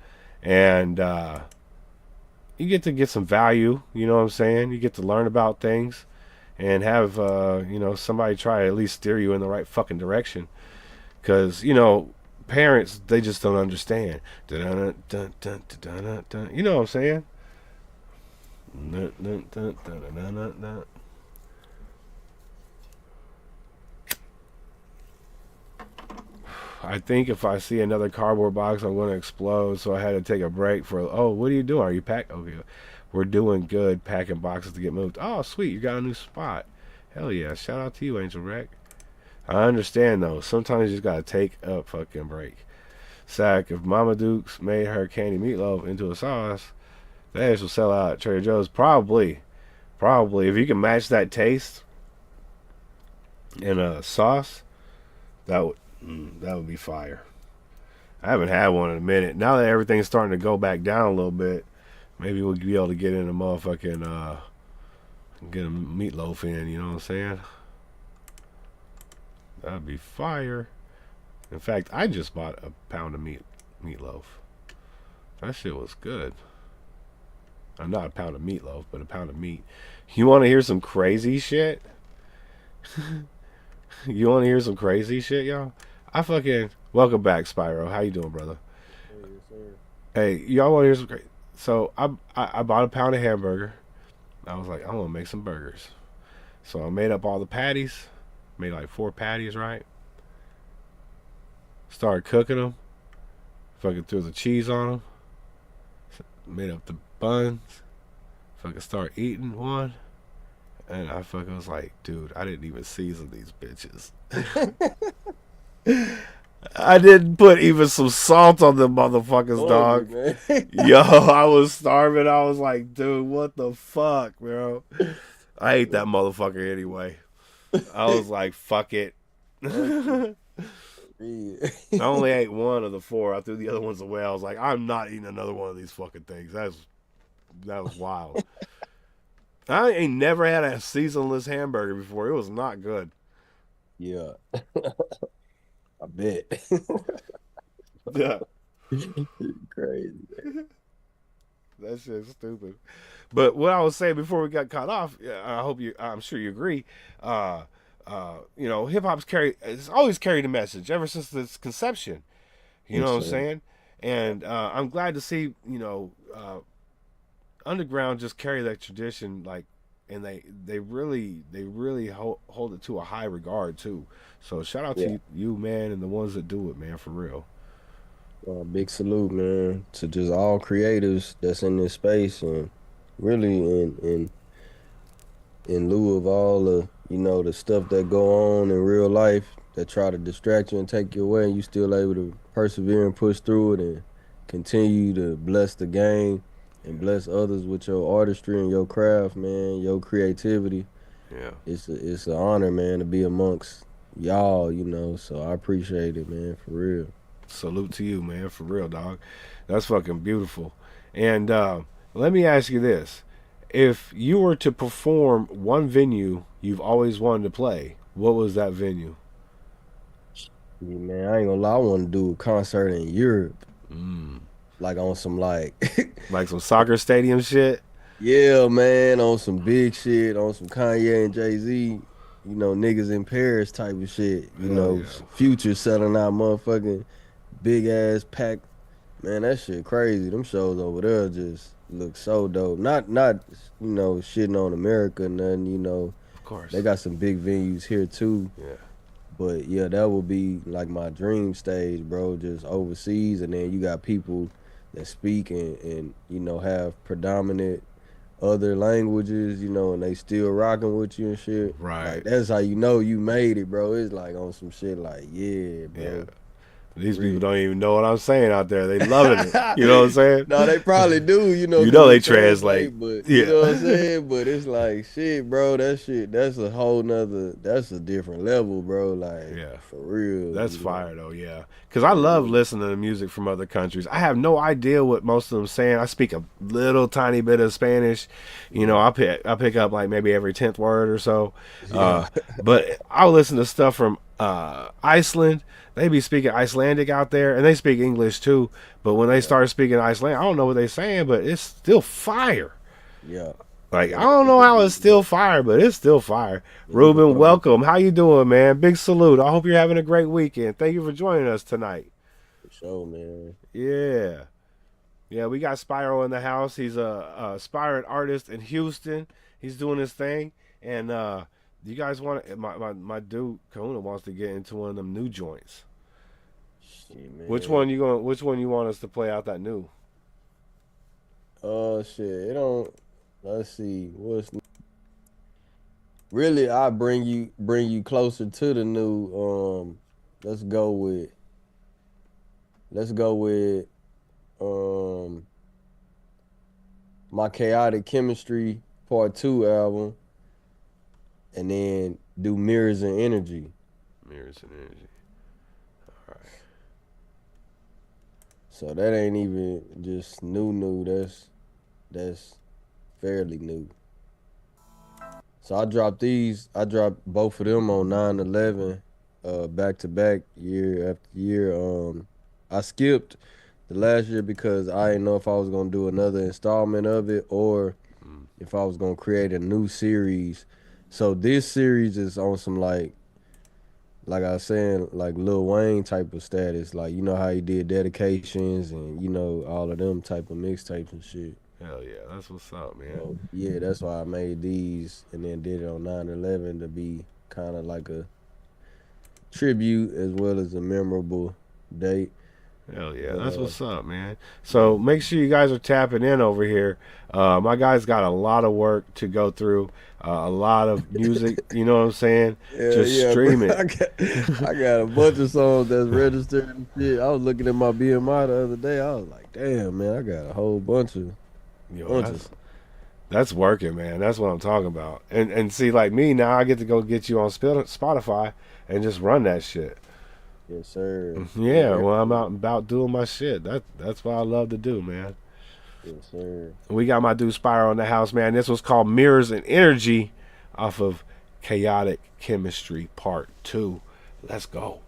And you get some value. You know what I'm saying? You get to learn about things and have somebody try to at least steer you in the right fucking direction. Because parents, they just don't understand. You know what I'm saying? I think if I see another cardboard box, I'm going to explode. So I had to take a break for. Oh, what are you doing? Are you packed? Okay, we're doing good packing boxes to get moved. Oh, sweet, you got a new spot. Hell yeah! Shout out to you, Angel Rec. I understand though. Sometimes you just gotta take a fucking break. Sack, if Mama Dukes made her candy meatloaf into a sauce, that ass will sell out at Trader Joe's. Probably. If you can match that taste in a sauce, that would be fire. I haven't had one in a minute. Now that everything's starting to go back down a little bit, maybe we'll be able to get in a motherfucking get a meatloaf in. You know what I'm saying? That'd be fire. In fact, I just bought a pound of meatloaf. That shit was good. Not a pound of meatloaf, but a pound of meat. You want to hear some crazy shit? You want to hear some crazy shit, y'all? Welcome back, Spiirow. How you doing, brother? Hey, y'all want to hear some crazy? So I bought a pound of hamburger. I was like, I'm gonna make some burgers. So I made up all the patties. Made like 4 patties, right? Started cooking them. Fucking threw the cheese on them. Made up the buns. Fucking start eating one. And I fucking was like, dude, I didn't even season these bitches. I didn't put even some salt on them motherfuckers, dog. Yo, I was starving. I was like, dude, what the fuck, bro? I ate that motherfucker anyway. I was like, fuck it. I only ate one of the 4. I threw the other ones away. I was like, I'm not eating another one of these fucking things. That was wild. I ain't never had a seasonless hamburger before. It was not good. Yeah. I bet. Yeah. Crazy. That shit's stupid. But what I was saying before we got cut off, I'm sure you agree. Hip hop's it's always carried a message ever since its conception. You know what I'm saying? And I'm glad to see underground just carry that tradition, like, and they really hold it to a high regard too. So shout out to you, man, and the ones that do it, man, for real. Big salute, man, to just all creatives that's in this space, and really in in lieu of all the, you know, the stuff that go on in real life that try to distract you and take you away, and you still able to persevere and push through it and continue to bless the game and bless others with your artistry and your craft, man, your creativity. Yeah. It's an honor, man, to be amongst y'all, you know. So I appreciate it, man, for real. Salute to you, man, for real, dog. That's fucking beautiful. And let me ask you this. If you were to perform one venue you've always wanted to play, what was that venue? Yeah, man, I ain't gonna lie, I want to do a concert in Europe. Like on some like Like some soccer stadium shit? yeah, man, on some big shit, on some Kanye and Jay-Z, you know, niggas in Paris type of shit. You Hell know, yeah. Future selling out motherfucking big ass pack. Man, that shit crazy. Them shows over there just look so dope. Not you know, shitting on America or nothing, you know. Of course. They got some big venues here too. Yeah. But yeah, that would be like my dream stage, bro, just overseas. And then you got people that speak and you know, have predominant other languages, you know, and they still rocking with you and shit. Right. Like, that's how you know you made it, bro. It's like on some shit like, yeah, bro. Yeah. These people don't even know what I'm saying out there. They loving it. You know what I'm saying? No, they probably do, you know. You know they translate. But Yeah. you know what I'm saying? But it's like, shit, bro, that's a whole nother, that's a different level, bro. Like, Yeah. for real. That's you know? fire though, yeah. Because I love listening to music from other countries. I have no idea what most of them saying. I speak a little tiny bit of Spanish. You know, I pick up like maybe every 10th word or so. But I'll listen to stuff from Iceland. They be speaking Icelandic out there, and they speak English too. But when they start speaking Icelandic, I don't know what they're saying, but it's still fire. Yeah. Like, I don't know how it's still fire, but it's still fire. Ruben, welcome. How you doing, man? Big salute. I hope you're having a great weekend. Thank you for joining us tonight. For sure, man. Yeah. Yeah, we got Spiirow in the house. He's a aspiring artist in Houston. He's doing his thing. And you guys want my dude Kahuna wants to get into one of them new joints. Shit, man. Which one you want us to play out that new? Shit, it don't. Let's see. What's really? I bring you closer to the new. Let's go with. My Chaotic Chemistry Part 2 album, and then do Mirrors and Energy. Mirrors and Energy. All right. So that ain't even just new. That's fairly new. So I dropped both of them on 9/11, back to back, year after year. I skipped the last year because I didn't know if I was gonna do another installment of it or if I was gonna create a new series. So this series is on some like I was saying, like Lil Wayne type of status. Like, you know how he did Dedications and, you know, all of them type of mixtapes and shit. Hell yeah, that's what's up, man. So, yeah, that's why I made these and then did it on 9/11 to be kind of like a tribute as well as a memorable date. Hell yeah, that's what's up, man. So make sure you guys are tapping in over here. My guy's got a lot of work to go through, a lot of music. You know what I'm saying? Just stream it. I got a bunch of songs that's registered and shit. I was looking at my BMI the other day. I was like, damn, man, I got a whole bunch of. That's working, man. That's what I'm talking about. And see, like me now, I get to go get you on Spotify and just run that shit. Yes, sir. Yeah, well, I'm out and about doing my shit. That's what I love to do, man. Yes, sir. We got my dude Spiirow in the house, man. This was called Mirrors and Energy off of Chaotic Chemistry Part 2. Let's go.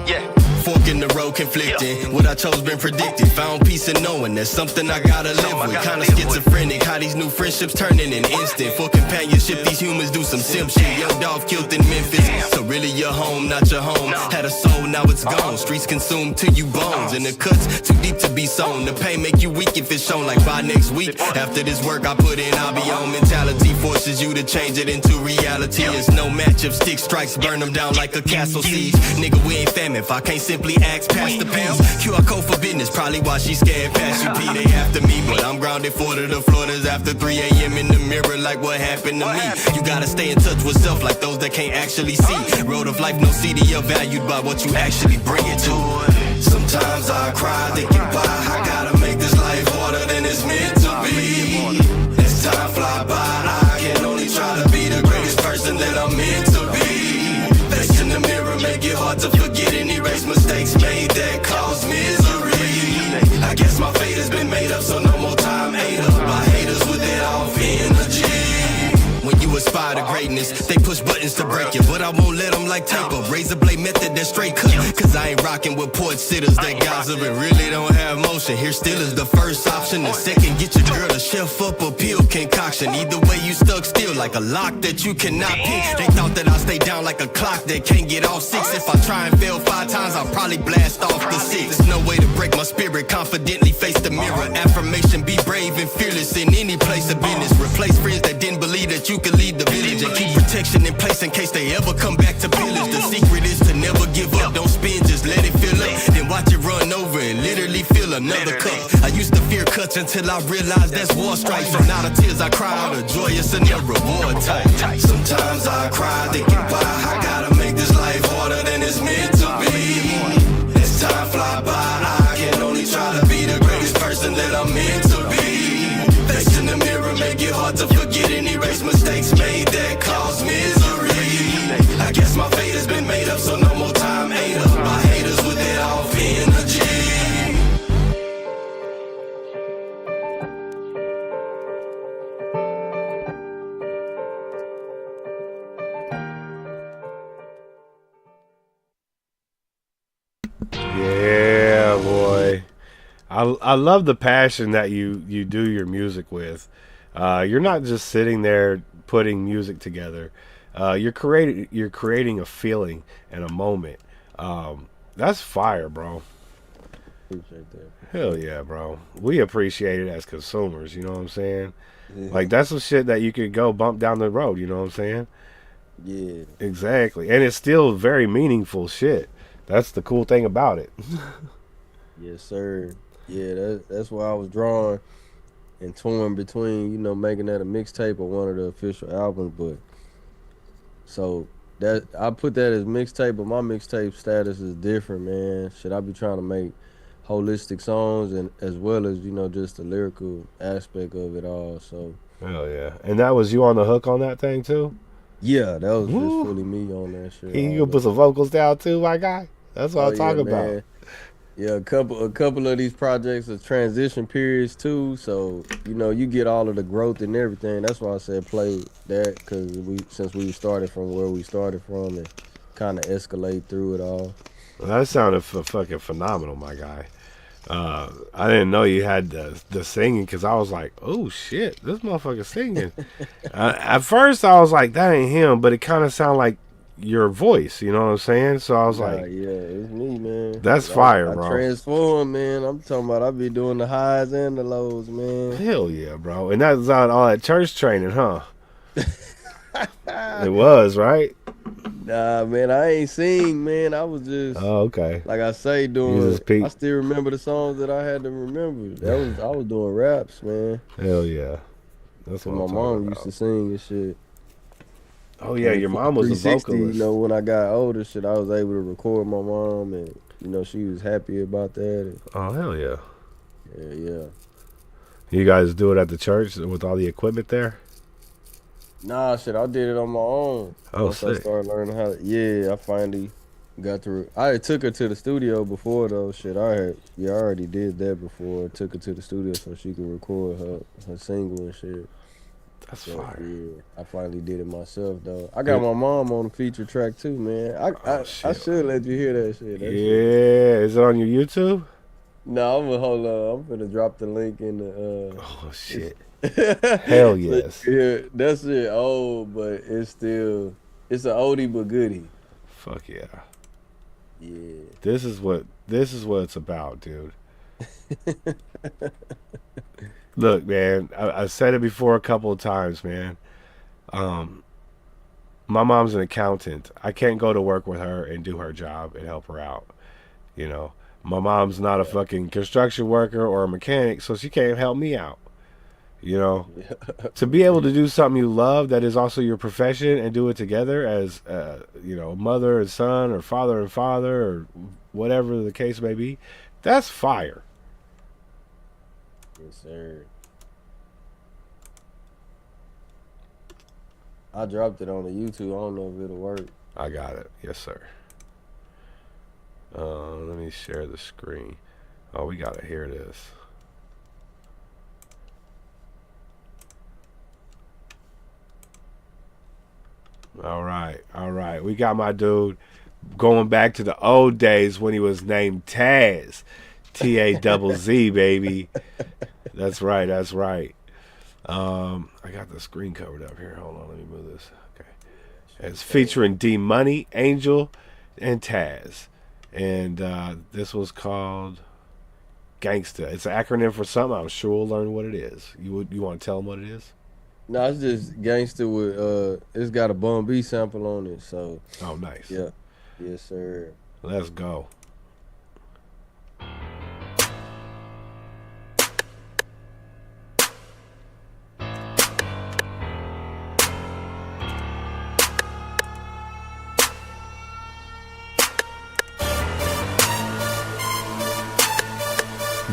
Yeah. fork in the road conflicting. What I chose been predicted. Found peace in knowing that's something I gotta live with. Kinda schizophrenic, how these new friendships turning in instant. For companionship, these humans do some simp shit. Yo, dog killed in Memphis. So really your home, not your home. Had a soul, now it's gone. Streets consumed to you bones. And the cuts too deep to be sown. The pain make you weak if it's shown. Like by next week, after this work I put in, I'll be on. Mentality forces you to change it into reality. It's no match if stick strikes burn them down like a castle siege. Nigga, we ain't famine if I can't simply ask past the peace. QR code for business, probably why she scared past you. P, they after me, but I'm grounded for the Floridas after 3 a.m. in the mirror like what happened to me. You gotta stay in touch with self like those that can't actually see. Road of life, no CD, are valued by what you actually bring it to. Sometimes I cry thinking why I gotta make this life harder than it's meant to be. As time fly by, I can only try to be the greatest person that I'm meant to be. Facing the mirror make it hard to forget and erase mistakes made that cause misery. I guess my fate has been made up, so no more time ate up by haters with that off energy. When you aspire to greatness, they push buttons to break you, but I won't let them like tape up. Razor blade method, that straight cut. Cause I ain't rocking with porch sitters that gossip and really don't have motion. Here still is the first option. The second, get your girl to chef up a pill concoction. Either way, you stuck still like a lock that you cannot pick. They thought that I stay down like a clock that can't get off 6. If I try and fail 5 times, I'll probably blast off the 6. There's no way to break my spirit. Confidently face the mirror. Affirmation, be brave and fearless in any place of business. Replace friends that didn't believe that you could lead the village, and keep protection in place in case they ever come back to pillage. The secret is to never give up. Don't spin, just let it fill up. Then watch it run over and literally fill another cup. I used to fear cuts until I realized that's war strikes. So now the tears I cry out are joyous and they're reward type. Sometimes I cry thinking why I gotta make this life harder than it's meant to be. As time fly by, I can only try to be the greatest person that I'm meant to be. Facing the mirror make it hard to forget and erase mistakes made that cause misery. I guess my fate has been made up, so no more time ate up by haters with that off energy. Yeah, boy. I love the passion that you do your music with. You're not just sitting there putting music together. You're creating a feeling and a moment. That's fire, bro. Appreciate that. Hell yeah, bro. We appreciate it as consumers, you know what I'm saying? Yeah. Like that's some shit that you could go bump down the road, you know what I'm saying? Yeah. Exactly. And it's still very meaningful shit. That's the cool thing about it. Yes, sir. Yeah, that's why I was drawn and torn between, you know, making that a mixtape or one of the official albums. But so that I put that as mixtape, but my mixtape status is different, man. Should I be trying to make holistic songs and as well as, you know, just the lyrical aspect of it all. So hell yeah. And that was you on the hook on that thing too? Yeah, that was just fully me on that shit. You gonna put some vocals down too, my guy? That's what I'm talking about. Yeah, a couple of these projects are transition periods too, so you know you get all of the growth and everything. That's why I said play that, because since we started from where we started from and kind of escalate through it all. Well, that sounded fucking phenomenal, my guy. I didn't know you had the singing, because I was like, oh shit, this motherfucker singing. At first I was like, that ain't him, but it kind of sounded like your voice, you know what I'm saying? So I was like, yeah, it's me, man. That's fire, bro. I transform, man. I'm talking about I be doing the highs and the lows, man. Hell yeah, bro. And that was on all that church training, huh? It was, right? Nah, man, I ain't sing, man. I was just okay. Like I say, I still remember the songs that I had to remember. I was doing raps, man. Hell yeah. That's what my mom used to sing and shit. Oh yeah, your mom was a vocalist. You know, when I got older, shit, I was able to record my mom, and you know, she was happy about that. Oh hell yeah. Yeah. You guys do it at the church with all the equipment there? Nah, shit, I did it on my own. Oh, Once sick. I started learning how to, I finally got to. I took her to the studio before though. Shit, I already did that before. Took her to the studio so she could record her single and shit. That's So, fire. yeah, I finally did it myself though. I got my mom on the feature track too, man. I should let you hear that shit. That shit. Is it on your YouTube? No, hold on. I'm gonna drop the link in the. Oh shit! Hell yes. Yeah, that shit old, but it's an oldie but goodie. Fuck yeah. Yeah. This is what it's about, dude. Look, man, I said it before a couple of times, man. My mom's an accountant. I can't go to work with her and do her job and help her out. You know, my mom's not a fucking construction worker or a mechanic, so she can't help me out. You know, to be able to do something you love that is also your profession and do it together as, you know, mother and son or father and father or whatever the case may be, that's fire. Yes, sir. I dropped it on the YouTube. I don't know if it'll work. I got it. Yes, sir. Let me share the screen. Oh, we gotta hear this. All right. We got my dude going back to the old days when he was named Taz. T-A-Z-Z, baby. That's right. I got the screen covered up here. Hold on, let me move this. Okay. It's featuring D Money, Angel, and Taz. And this was called Gangsta. It's an acronym for something. I'm sure we'll learn what it is. You want to tell them what it is? No, it's just Gangsta with it's got a Bun B sample on it, so. Oh, nice. Yeah. Yes, sir. Let's go.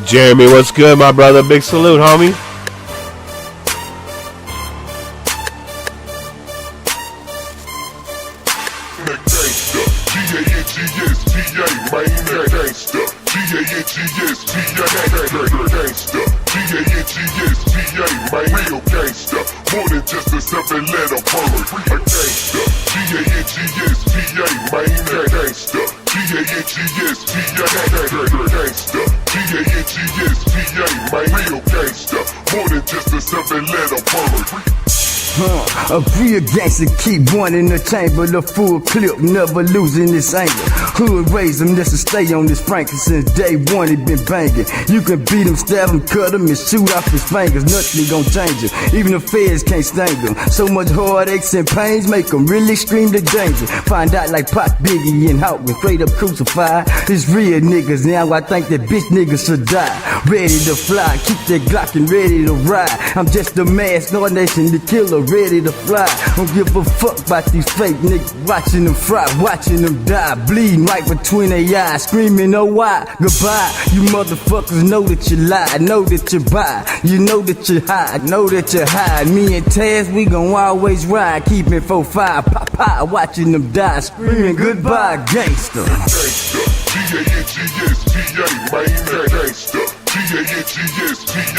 Jeremy, what's good, my brother? Big salute, homie. Real gangsta, more than just a 7-letter word. A gangsta, G-A-N-G-S-T-A, man, gangsta. G-A-N-G-S-T-A, gangsta. G-A-N-G-S-T-A, man, real gangsta, more than just a 7-letter word. A real gangster keep one in the chamber, the full clip, never losing this anger. Hood raise him just to stay on this Franklin since day one he been banging. You can beat him, stab him, cut him, and shoot off his fingers. Nothing gon' change him, even the feds can't sting him. So much heartaches and pains make him really scream the danger. Find out like Pop, Biggie, and Hawkins, straight up crucified. It's real niggas now, I think that bitch niggas should die. Ready to fly, keep that Glock and ready to ride. I'm just a mass, no nation, the killer, ready to fly. Don't give a fuck about these fake niggas, watching them fry, watching them die, bleeding right between their eyes, screaming oh why, goodbye. You motherfuckers know that you lie, know that you buy, you know that you hide, know that you hide. Me and Taz, we gon' always ride, keeping 4-5, pop, watching them die, screaming goodbye, gangsta. G-A-N-G-S-T-A, man, gangsta. G-A-N-G-S-T-A,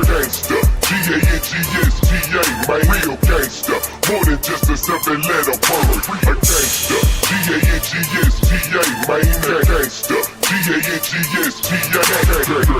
gangsta. G-A-N-G-S-T-A, man, real gangsta, more than just a 7-letter word. A gangsta, G-A-N-G-S-T-A, man, gangsta. G-A-N-G-S-T-A,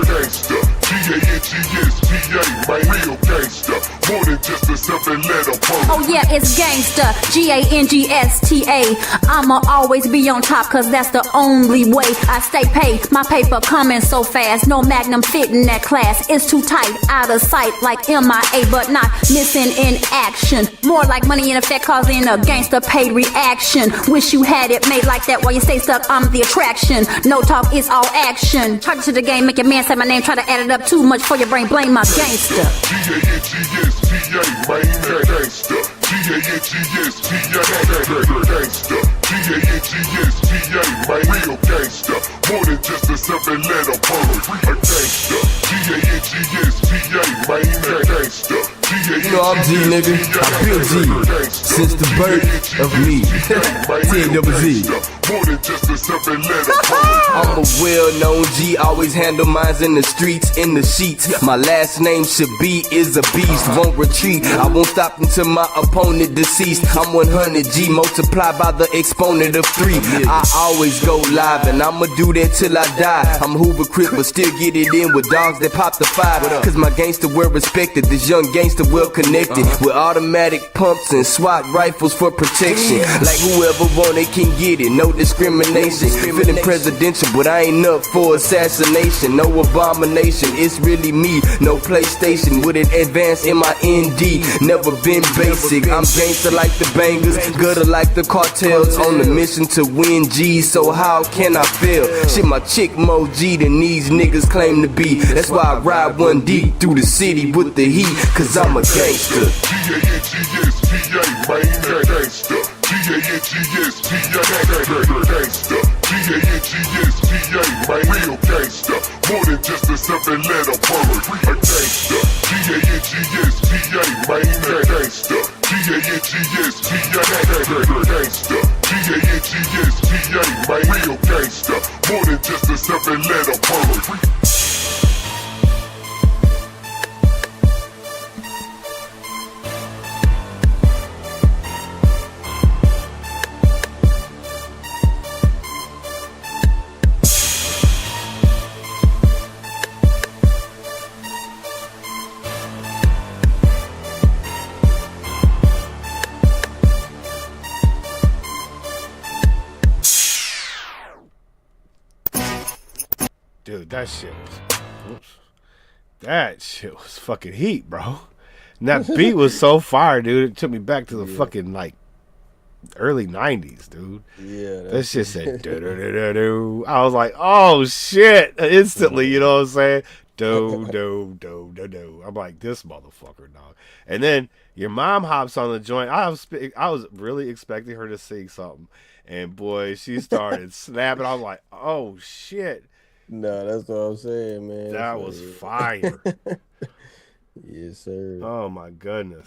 gangsta. G-A-N-G-S-T-A, man, real gangsta, more than just a 7-letter word. Oh yeah, it's gangsta, G-A-N-G-S-T-A. I'ma always be on top, cause that's the only way I stay paid. My paper coming so fast, no magnum fitting that class. It's too tight, out of sight, like MIA, but not missing in action. More like money in effect, causing a gangsta paid reaction. Wish you had it made like that while you stay stuck, I'm the attraction. No talk, it's all action. Charge to the game, make your man say my name, try to add it up too much for your brain, blame my gangsta. G-A-N-G-S-T-A, man, gangsta. G-A-N-G-S-T-A, gangsta. G-A-N-G-S-T-A, man, real gangsta, more than just a 7-letter word. A gangsta, G-A-N-G-S-T-A, man, gangsta. You know I'm G, nigga. I feel G since the birth of me. T-A-Z-Z. More than just a 7-letter word. I'm a well-known G, always handle mines in the streets, in the sheets. My last name should be is a beast, won't retreat. I won't stop until my opponent deceased. I'm 100 G, multiplied by the exponent of 3. I always go live, and I'ma do that till I die. I'm Hoover Crip, but still get it in with dogs that pop the 5. Cause my gangster well respected, this young gangster well connected. With automatic pumps and SWAT rifles for protection. Like whoever want it can get it, no discrimination. Feeling presidential, but I ain't up for assassination. No abomination, it's really me. No PlayStation, with an advance in my ND. Never been basic, I'm gangster like the bangers, gutter like the cartels. On a mission to win G's, so how can I fail? Shit, my chick more G than these niggas claim to be. That's why I ride 1 deep through the city with the heat, cause I'm a gangster. G-A-N-G-S-T-A, man, that gangster. G-A-N-G-S-T-A, gangster. G-A-N-G-S-T-A, man, real gangster. More than just a 7-letter word, a gangster. G-A-N-G-S-T-A, man, that gangster. G-A-N-G-S-T-A, gangster. G-A-N-G-S-T-A, man, real gangster. More than just a 7-letter word. Dude, that shit was fucking heat, bro. And that beat was so fire, dude. It took me back to the fucking like early 90s, dude. Yeah. That shit said do. I was like, oh shit, instantly, you know what I'm saying? Do. I'm like, this motherfucker, dog. And then your mom hops on the joint. I was really expecting her to sing something. And boy, she started snapping. I was like, oh shit. No, that's what I'm saying, man. That was fire. Yes, sir. Oh my goodness.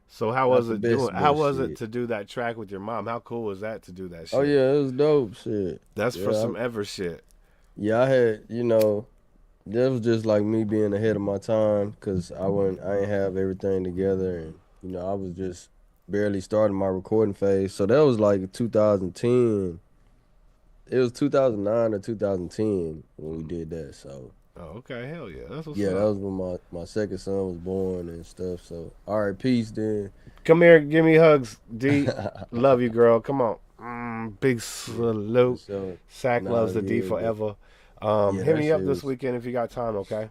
So how was it doing? How was it to do that track with your mom? How cool was that to do that shit? Oh yeah, it was dope shit. That's for some ever shit. Yeah, I had, that was just like me being ahead of my time, because I ain't have everything together, and I was just barely starting my recording phase. So that was like 2010. It was 2009 or 2010 when we did that. So. Oh, okay, hell yeah, that's what's yeah, up. that was when my second son was born and stuff. So, all right, peace then. Come here, give me hugs, D. Love you, girl. Come on, big salute. So, Sack loves the D forever. Hit me up this weekend if you got time, okay?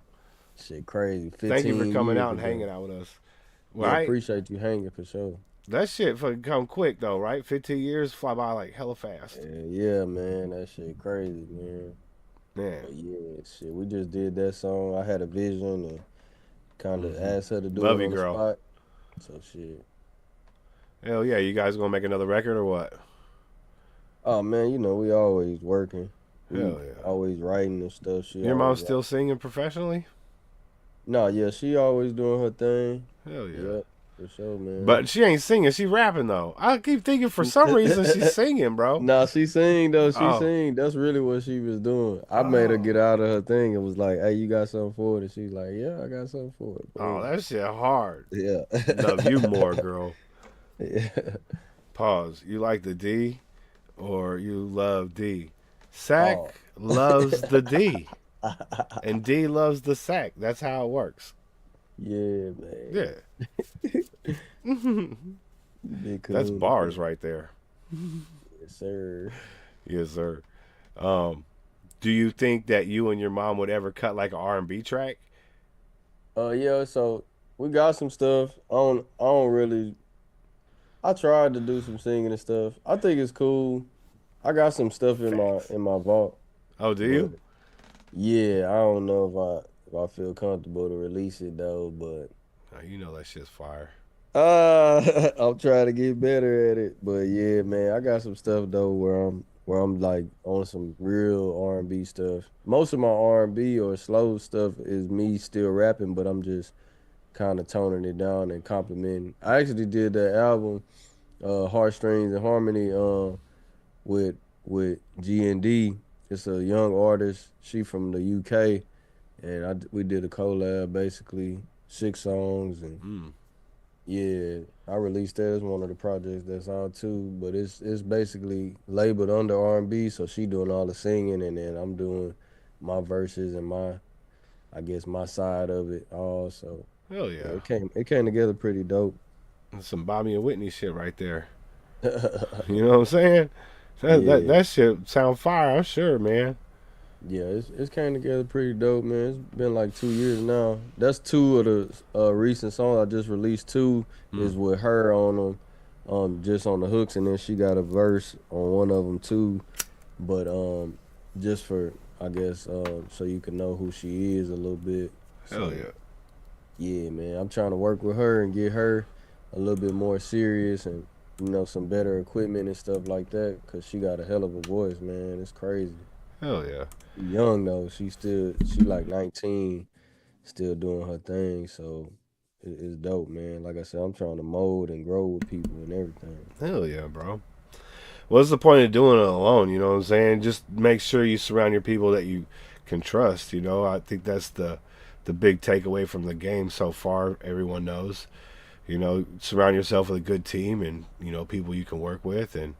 Shit, crazy. Thank you for coming out and hanging out with us. Right? I appreciate you hanging for sure. That shit fucking come quick though, right? 15 years fly by like hella fast. Yeah, man, that shit crazy, man. Man. Yeah, shit. We just did that song. I had a vision and kind of asked her to do Love it you, on girl. the spot. So shit. Hell yeah, you guys gonna make another record or what? Oh man, we always working. Hell yeah. Always writing and stuff. Your mom's still singing professionally? No, yeah, she always doing her thing. Hell yeah. Yep, for sure, man. But she ain't singing, she rapping though. I keep thinking for some reason she's singing, bro. Nah, she sing though. She sing. That's really what she was doing. I made her get out of her thing and was like, "Hey, you got something for it?" And she's like, "Yeah, I got something for it." Oh, that shit hard. Yeah. Love you more, girl. Yeah. Pause. You like the D or you love D? Sack loves the D. And D loves the sack. That's how it works. Yeah, man. Yeah. That's bars right there. Yes, sir. Yes, sir. Do you think that you and your mom would ever cut like an R&B track? Yeah, so we got some stuff. I don't really. I tried to do some singing and stuff. I think it's cool. I got some stuff in my vault. Oh, do you? Yeah, I don't know if I feel comfortable to release it though, but you know that shit's fire. I'm trying to get better at it, but yeah, man, I got some stuff though where I'm like on some real R&B stuff. Most of my R&B or slow stuff is me still rapping, but I'm just kind of toning it down and complimenting. I actually did that album Heartstrings and Harmony with G&D. It's a young artist. She from the UK, and we did a collab, basically 6 songs, and yeah, I released that as one of the projects that's out too. But it's basically labeled under R&B, so she doing all the singing, and then I'm doing my verses and my side of it all. So hell yeah, it came together pretty dope. That's some Bobby and Whitney shit right there. You know what I'm saying? That shit sound fire, I'm sure, man. Yeah, it's came together pretty dope, man. It's been like 2 years now. That's 2 of the recent songs I just released. 2 is with her on them, just on the hooks, and then she got a verse on one of them too. But just for, I guess, so you can know who she is a little bit. Hell yeah. Yeah, man. I'm trying to work with her and get her a little bit more serious and, some better equipment and stuff like that, because she got a hell of a voice, man. It's crazy. Hell yeah. Young though, she like 19, still doing her thing, so it's dope, man. Like I said, I'm trying to mold and grow with people and everything. Hell yeah, bro. What's the point of doing it alone? You know what I'm saying? Just make sure you surround your people that you can trust. I think that's the big takeaway from the game so far. Everyone knows. Surround yourself with a good team and people you can work with, and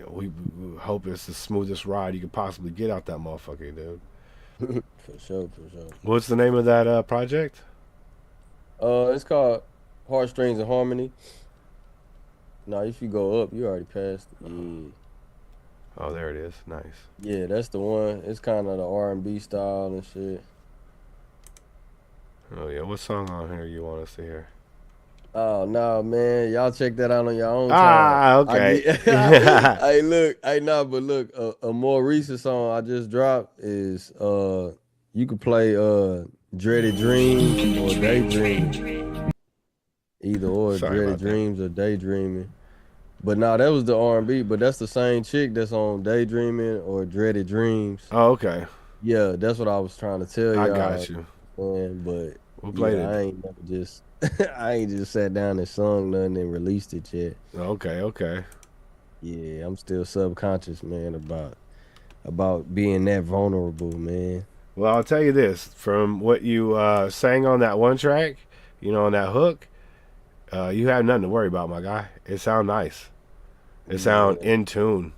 we hope it's the smoothest ride you could possibly get out that motherfucker, dude. For sure. What's the name of that project? It's called Heartstrings and Harmony. Now, if you go up, you already passed. Oh, there it is. Nice. Yeah, that's the one. It's kind of the R&B style and shit. Oh yeah, what song on here you want us to hear? Oh no, man! Y'all check that out on your own time. Okay. Look, a more recent song I just dropped is you could play Dreaded Dreams or Daydreaming. Either or, Dreaded Dreams or Daydreaming. But nah, that was the R&B, but that's the same chick that's on Daydreaming or Dreaded Dreams. Oh, okay. Yeah, that's what I was trying to tell you. I got you. But we'll play it. I ain't never just I ain't just sat down and sung nothing and released it yet. Okay. Yeah, I'm still subconscious, man, about being that vulnerable, man. Well, I'll tell you this, from what you sang on that one track, on that hook, you have nothing to worry about, my guy. It sound nice. It sound in tune.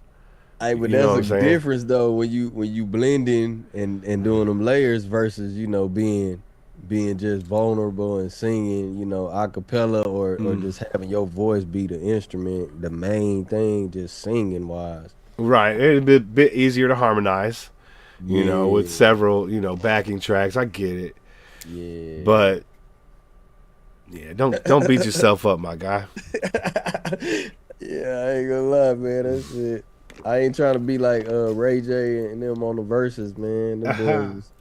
Hey, but there's a difference though when you blending and doing them layers versus being just vulnerable and singing, a cappella or just having your voice be the instrument, the main thing, just singing wise. Right, it'd be a bit easier to harmonize, with several backing tracks. I get it. Yeah, but yeah, don't beat yourself up, my guy. Yeah, I ain't gonna lie, man. That's it. I ain't trying to be like Ray J and them on the verses, man. Them boys,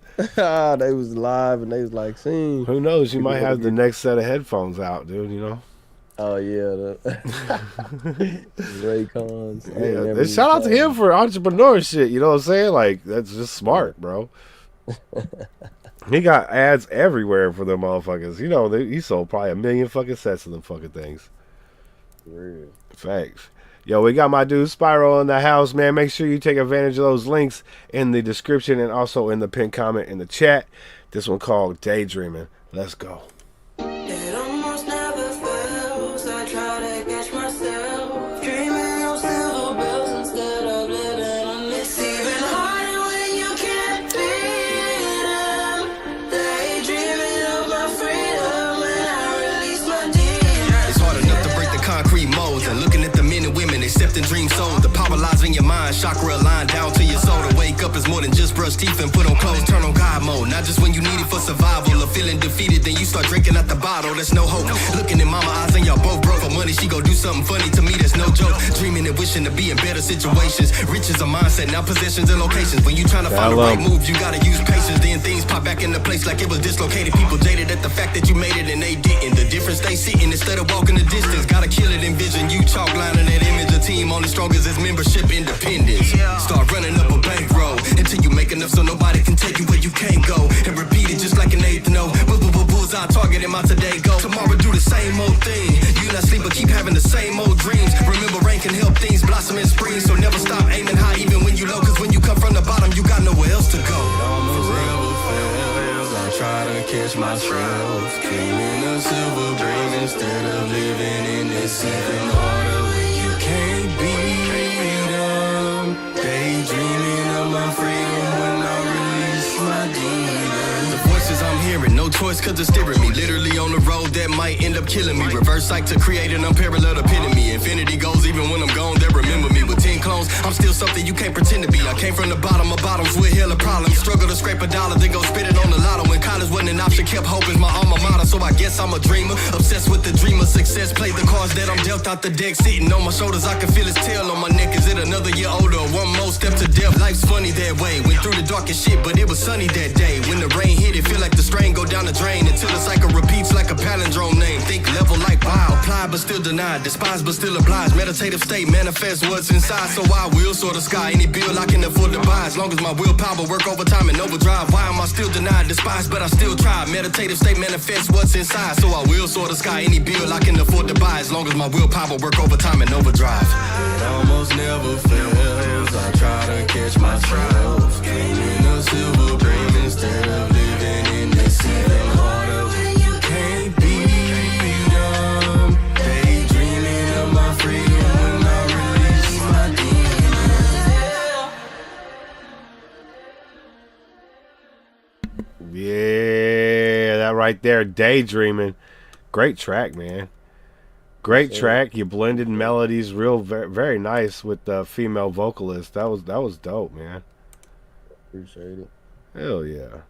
they was live and they was like, sing. Who knows? You might have the next set of headphones out, dude. Oh yeah, the Raycons. Yeah, shout out to him for entrepreneurship. You know what I'm saying? Like, that's just smart, bro. He got ads everywhere for them motherfuckers. He sold probably 1 million fucking sets of them fucking things. For real. Facts. Yo, we got my dude Spiirow in the house, man. Make sure you take advantage of those links in the description and also in the pinned comment in the chat. This one called Daydreaming. Let's go. It almost never fails. I try to catch myself dreaming of silver bells instead of living on this. It's even harder when you can't beat them. Daydreaming of my freedom when I release my demons. It's hard enough to break the concrete molds and looking at the men and women accepting dream souls. The power lies in your mind, chakra line down to your soul. To wake up is more than just brush teeth and put on clothes. Turn on God mode, not just when you need it for survival. Or feeling defeated, then you start drinking out the bottle. There's no hope. Looking in mama eyes and y'all both broke for money. She gon' do something funny to me, that's no joke. Dreaming and wishing to be in better situations. Riches a mindset, now possessions and locations. When you trying to find the right move, you gotta use patience. Then things pop back into place like it was dislocated. People jaded at the fact that you made it and they didn't. The difference they sitting instead of walking the distance. Gotta kill it in vision. You chalk lining that image. A team only strong as its membership independence. Start running up a bankroll until you make enough so nobody can take you where you can't go. And repeat it just like an eighth note. Bullseye target in my today go. Tomorrow do the same old thing. You not sleep but keep having the same old things blossom in spring. So never stop aiming high, even when you low. Cause when you come from the bottom, you got nowhere else to go. Almost never fails. I try to catch myself. Killing a silver dream instead of living in this even harder when you can't beat them. Daydreaming of my freedom when I release my demons. The voices I'm hearing, no choice cause it's steering me. Literally on the road that might end up killing me. Reverse psych to create an unparalleled epitome. Infinity goals even when I'm gone, they remember me. With 10 clones, I'm still something you can't pretend to be. I came from the bottom of bottoms with hella problems. Struggle to scrape a dollar, then go spit it on the lotto. When college wasn't an option, kept hope is my alma mater. So I guess I'm a dreamer, obsessed with the dream of success. Play the cards that I'm dealt out the deck. Sitting on my shoulders, I can feel his tail on my neck. Is it another year older or one more step to death? Life's funny that way. Went through the darkest shit, but it was sunny that day. When the rain hit, it feel like the strain go down the drain. Until the cycle repeats like a palindrome name. Think level like wow, apply but still denied. Despise but still obliged. Meditative state manifest what's inside. So I will soar the sky. Any bill I can afford to buy. As long as my willpower work overtime and overdrive. Why am I still denied? Despise but I still try. Meditative state manifest what's inside. So I will soar the sky. Any bill I can afford to buy. As long as my willpower work overtime and overdrive. It almost never fails. I try to catch myself. Dreaming a silver dream instead of living in this even harder when you can't beat them. Daydreaming of my freedom when I release my demons. Yeah, that right there, Daydreaming. Great track, man. Great track. You blended melodies real very nice with the female vocalist. That was dope, man. Appreciate it. Hell yeah.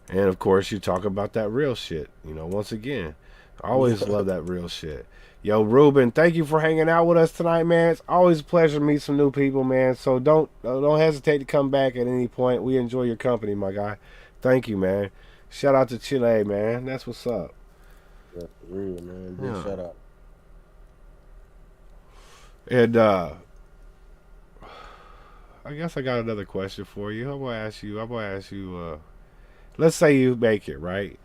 And of course you talk about that real shit. You know, once again, I always love that real shit. Yo, Ruben, thank you for hanging out with us tonight, man. It's always a pleasure to meet some new people, man. So don't hesitate to come back at any point. We enjoy your company, my guy. Thank you, man. Shout out to Chile, man. That's what's up. Yeah, for real, man. Big shout out. And I guess I got another question for you. I'm gonna ask you. Let's say you make it, right?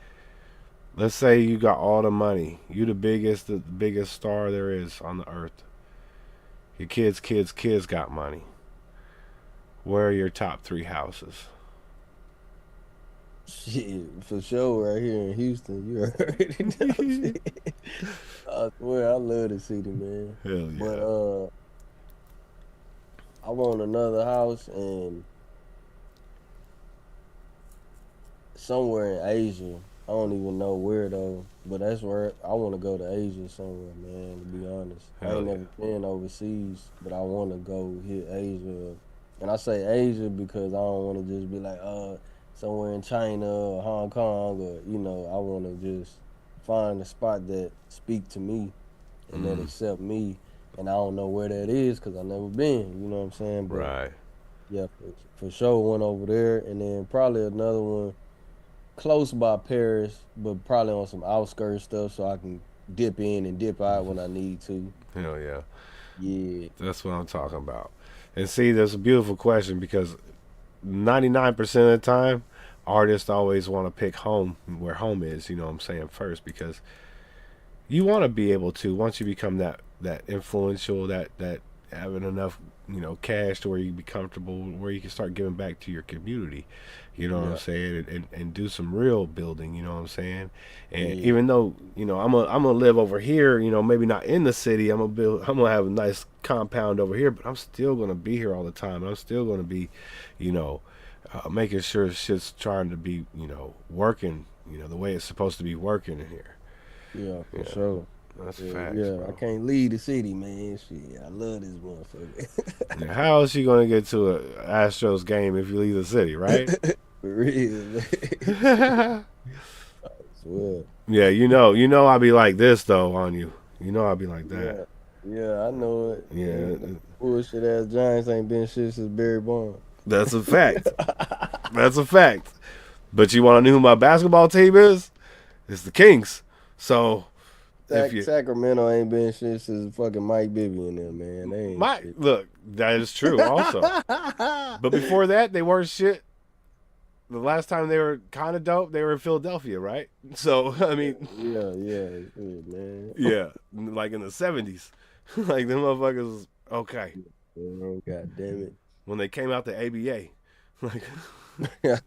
Let's say you got all the money. You the biggest star there is on the earth. Your kids got money. Where are your top 3 houses? Shit, for sure, right here in Houston, you already know. I swear, I love the city, man. Hell yeah. But I want another house and somewhere in Asia. I don't even know where though, but that's where I want to go to Asia somewhere, man. To be honest, I ain't never been overseas, but I want to go hit Asia. And I say Asia because I don't want to just be like, somewhere in China or Hong Kong, or I want to just find a spot that speak to me and that accept me. And I don't know where that is because I've never been. You know what I'm saying? But right. Yeah, for sure one over there, and then probably another one close by Paris, but probably on some outskirts stuff so I can dip in and dip out when I need to. Hell yeah. Yeah. That's what I'm talking about. And see, that's a beautiful question because 99% of the time, artists always want to pick home, where home is, you know what I'm saying, first, because you want to be able to, once you become that influential, that having enough, cash to where you can be comfortable, where you can start giving back to your community, you know what I'm saying, and do some real building, you know what I'm saying. And even though, I'm gonna live over here, maybe not in the city, I'm gonna have a nice compound over here, but I'm still gonna be here all the time. I'm still gonna be, making sure shit's trying to be, working, the way it's supposed to be working in here. Yeah, for sure. That's facts, yeah, bro. I can't leave the city, man. Shit, I love this motherfucker. Now, how else you gonna get to a Astros game if you leave the city, right? For real, man. I swear. Yeah, I'll be like this though on you. I'll be like that. Yeah, I know it. Yeah. Bullshit ass Giants ain't been shit since Barry Bonds. That's a fact. That's a fact. But you want to know who my basketball team is? It's the Kings. So. Sacramento ain't been shit since fucking Mike Bibby and them, man. They ain't shit. Look, that is true also. But before that, they weren't shit. The last time they were kind of dope, they were in Philadelphia, right? So, I mean. Yeah, man. Yeah, like in the 70s. Like, them motherfuckers Okay. God damn When they came out the ABA. Like, it.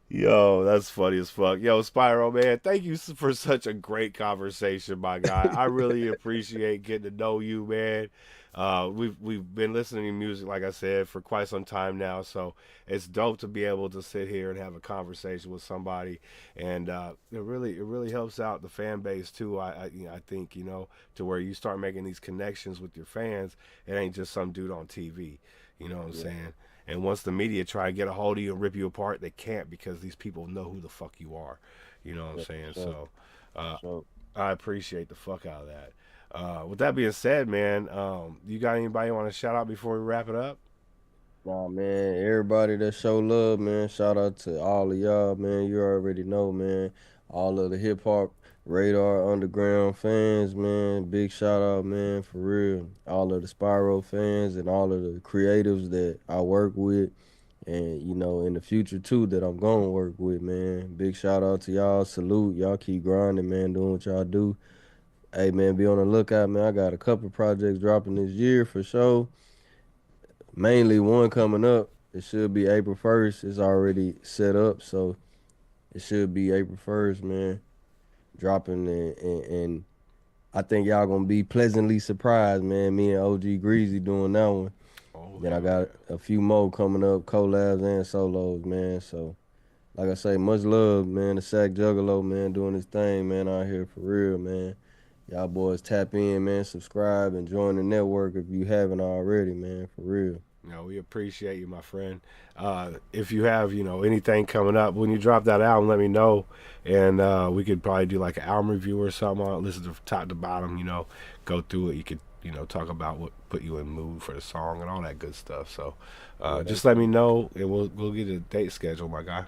yo, that's funny as fuck. Yo, Spiirow, man, thank you for such a great conversation, my guy. I really appreciate getting to know you, man. We've been listening to music, like I said, for quite some time now, so it's dope to be able to sit here and have a conversation with somebody, and it really helps out the fan base too. I think to where you start making these connections with your fans. It ain't just some dude on TV. You know what I'm saying? And once the media try to get a hold of you and rip you apart, they can't because these people know who the fuck you are. You know what I'm saying? Sure. So I appreciate the fuck out of that. With that being said, man, you got anybody you want to shout out before we wrap it up? Nah, man, everybody that show love, man. Shout out to all of y'all, man. You already know, man. All of the hip hop radar underground fans, man. Big shout out, man, for real. All of the Spiirow fans and all of the creatives that I work with, and in the future too that I'm gonna work with, man. Big shout out to y'all. Salute, y'all keep grinding, man. Doing what y'all do. Hey, man, be on the lookout, man. I got a couple projects dropping this year for sure. Mainly one coming up. It should be April 1st. It's already set up, so it should be April 1st, man. Dropping and I think y'all gonna be pleasantly surprised, man. Me and OG Greasy doing that one. Then I got a few more coming up, collabs and solos, man. So, like I say, much love, man. The Sack Juggalo, man, doing his thing, man, out here for real, man. Y'all boys tap in, man. Subscribe and join the network if you haven't already, man. For real. We appreciate you, my friend. If you have, anything coming up, when you drop that album, let me know, and we could probably do like an album review or something. I'll listen to top to bottom, go through it. You could, talk about what put you in the mood for the song and all that good stuff. So, just let me know, and we'll get a date scheduled, my guy.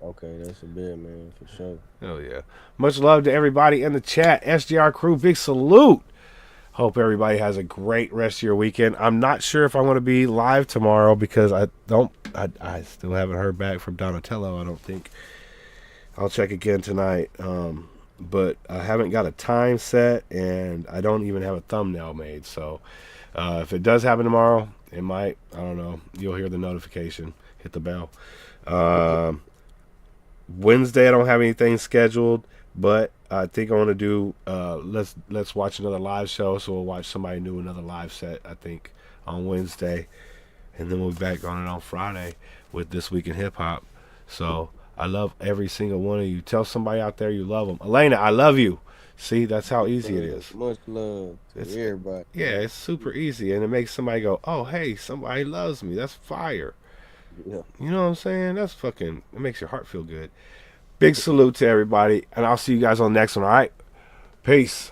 Okay, that's a bit, man, for sure. Hell yeah. Much love to everybody in the chat. SGR crew, big salute. Hope everybody has a great rest of your weekend. I'm not sure if I want to be live tomorrow because I still haven't heard back from Donatello, I don't think. I'll check again tonight. But I haven't got a time set, and I don't even have a thumbnail made. So if it does happen tomorrow, it might. I don't know. You'll hear the notification. Hit the bell. Wednesday, I don't have anything scheduled, but I think I want to do let's watch another live show. So we'll watch somebody do another live set, I think, on Wednesday, and then we'll be back on it on Friday with This Week in Hip Hop. So I love every single one of you. Tell somebody out there you love them. Elena, I love you. See, that's how easy it is. Much love to everybody. Yeah, it's super easy, and it makes somebody go, "Oh, hey, somebody loves me." That's fire. Yeah. You know what I'm saying? That's fucking. It makes your heart feel good. Big salute to everybody, and I'll see you guys on the next one. All right, peace.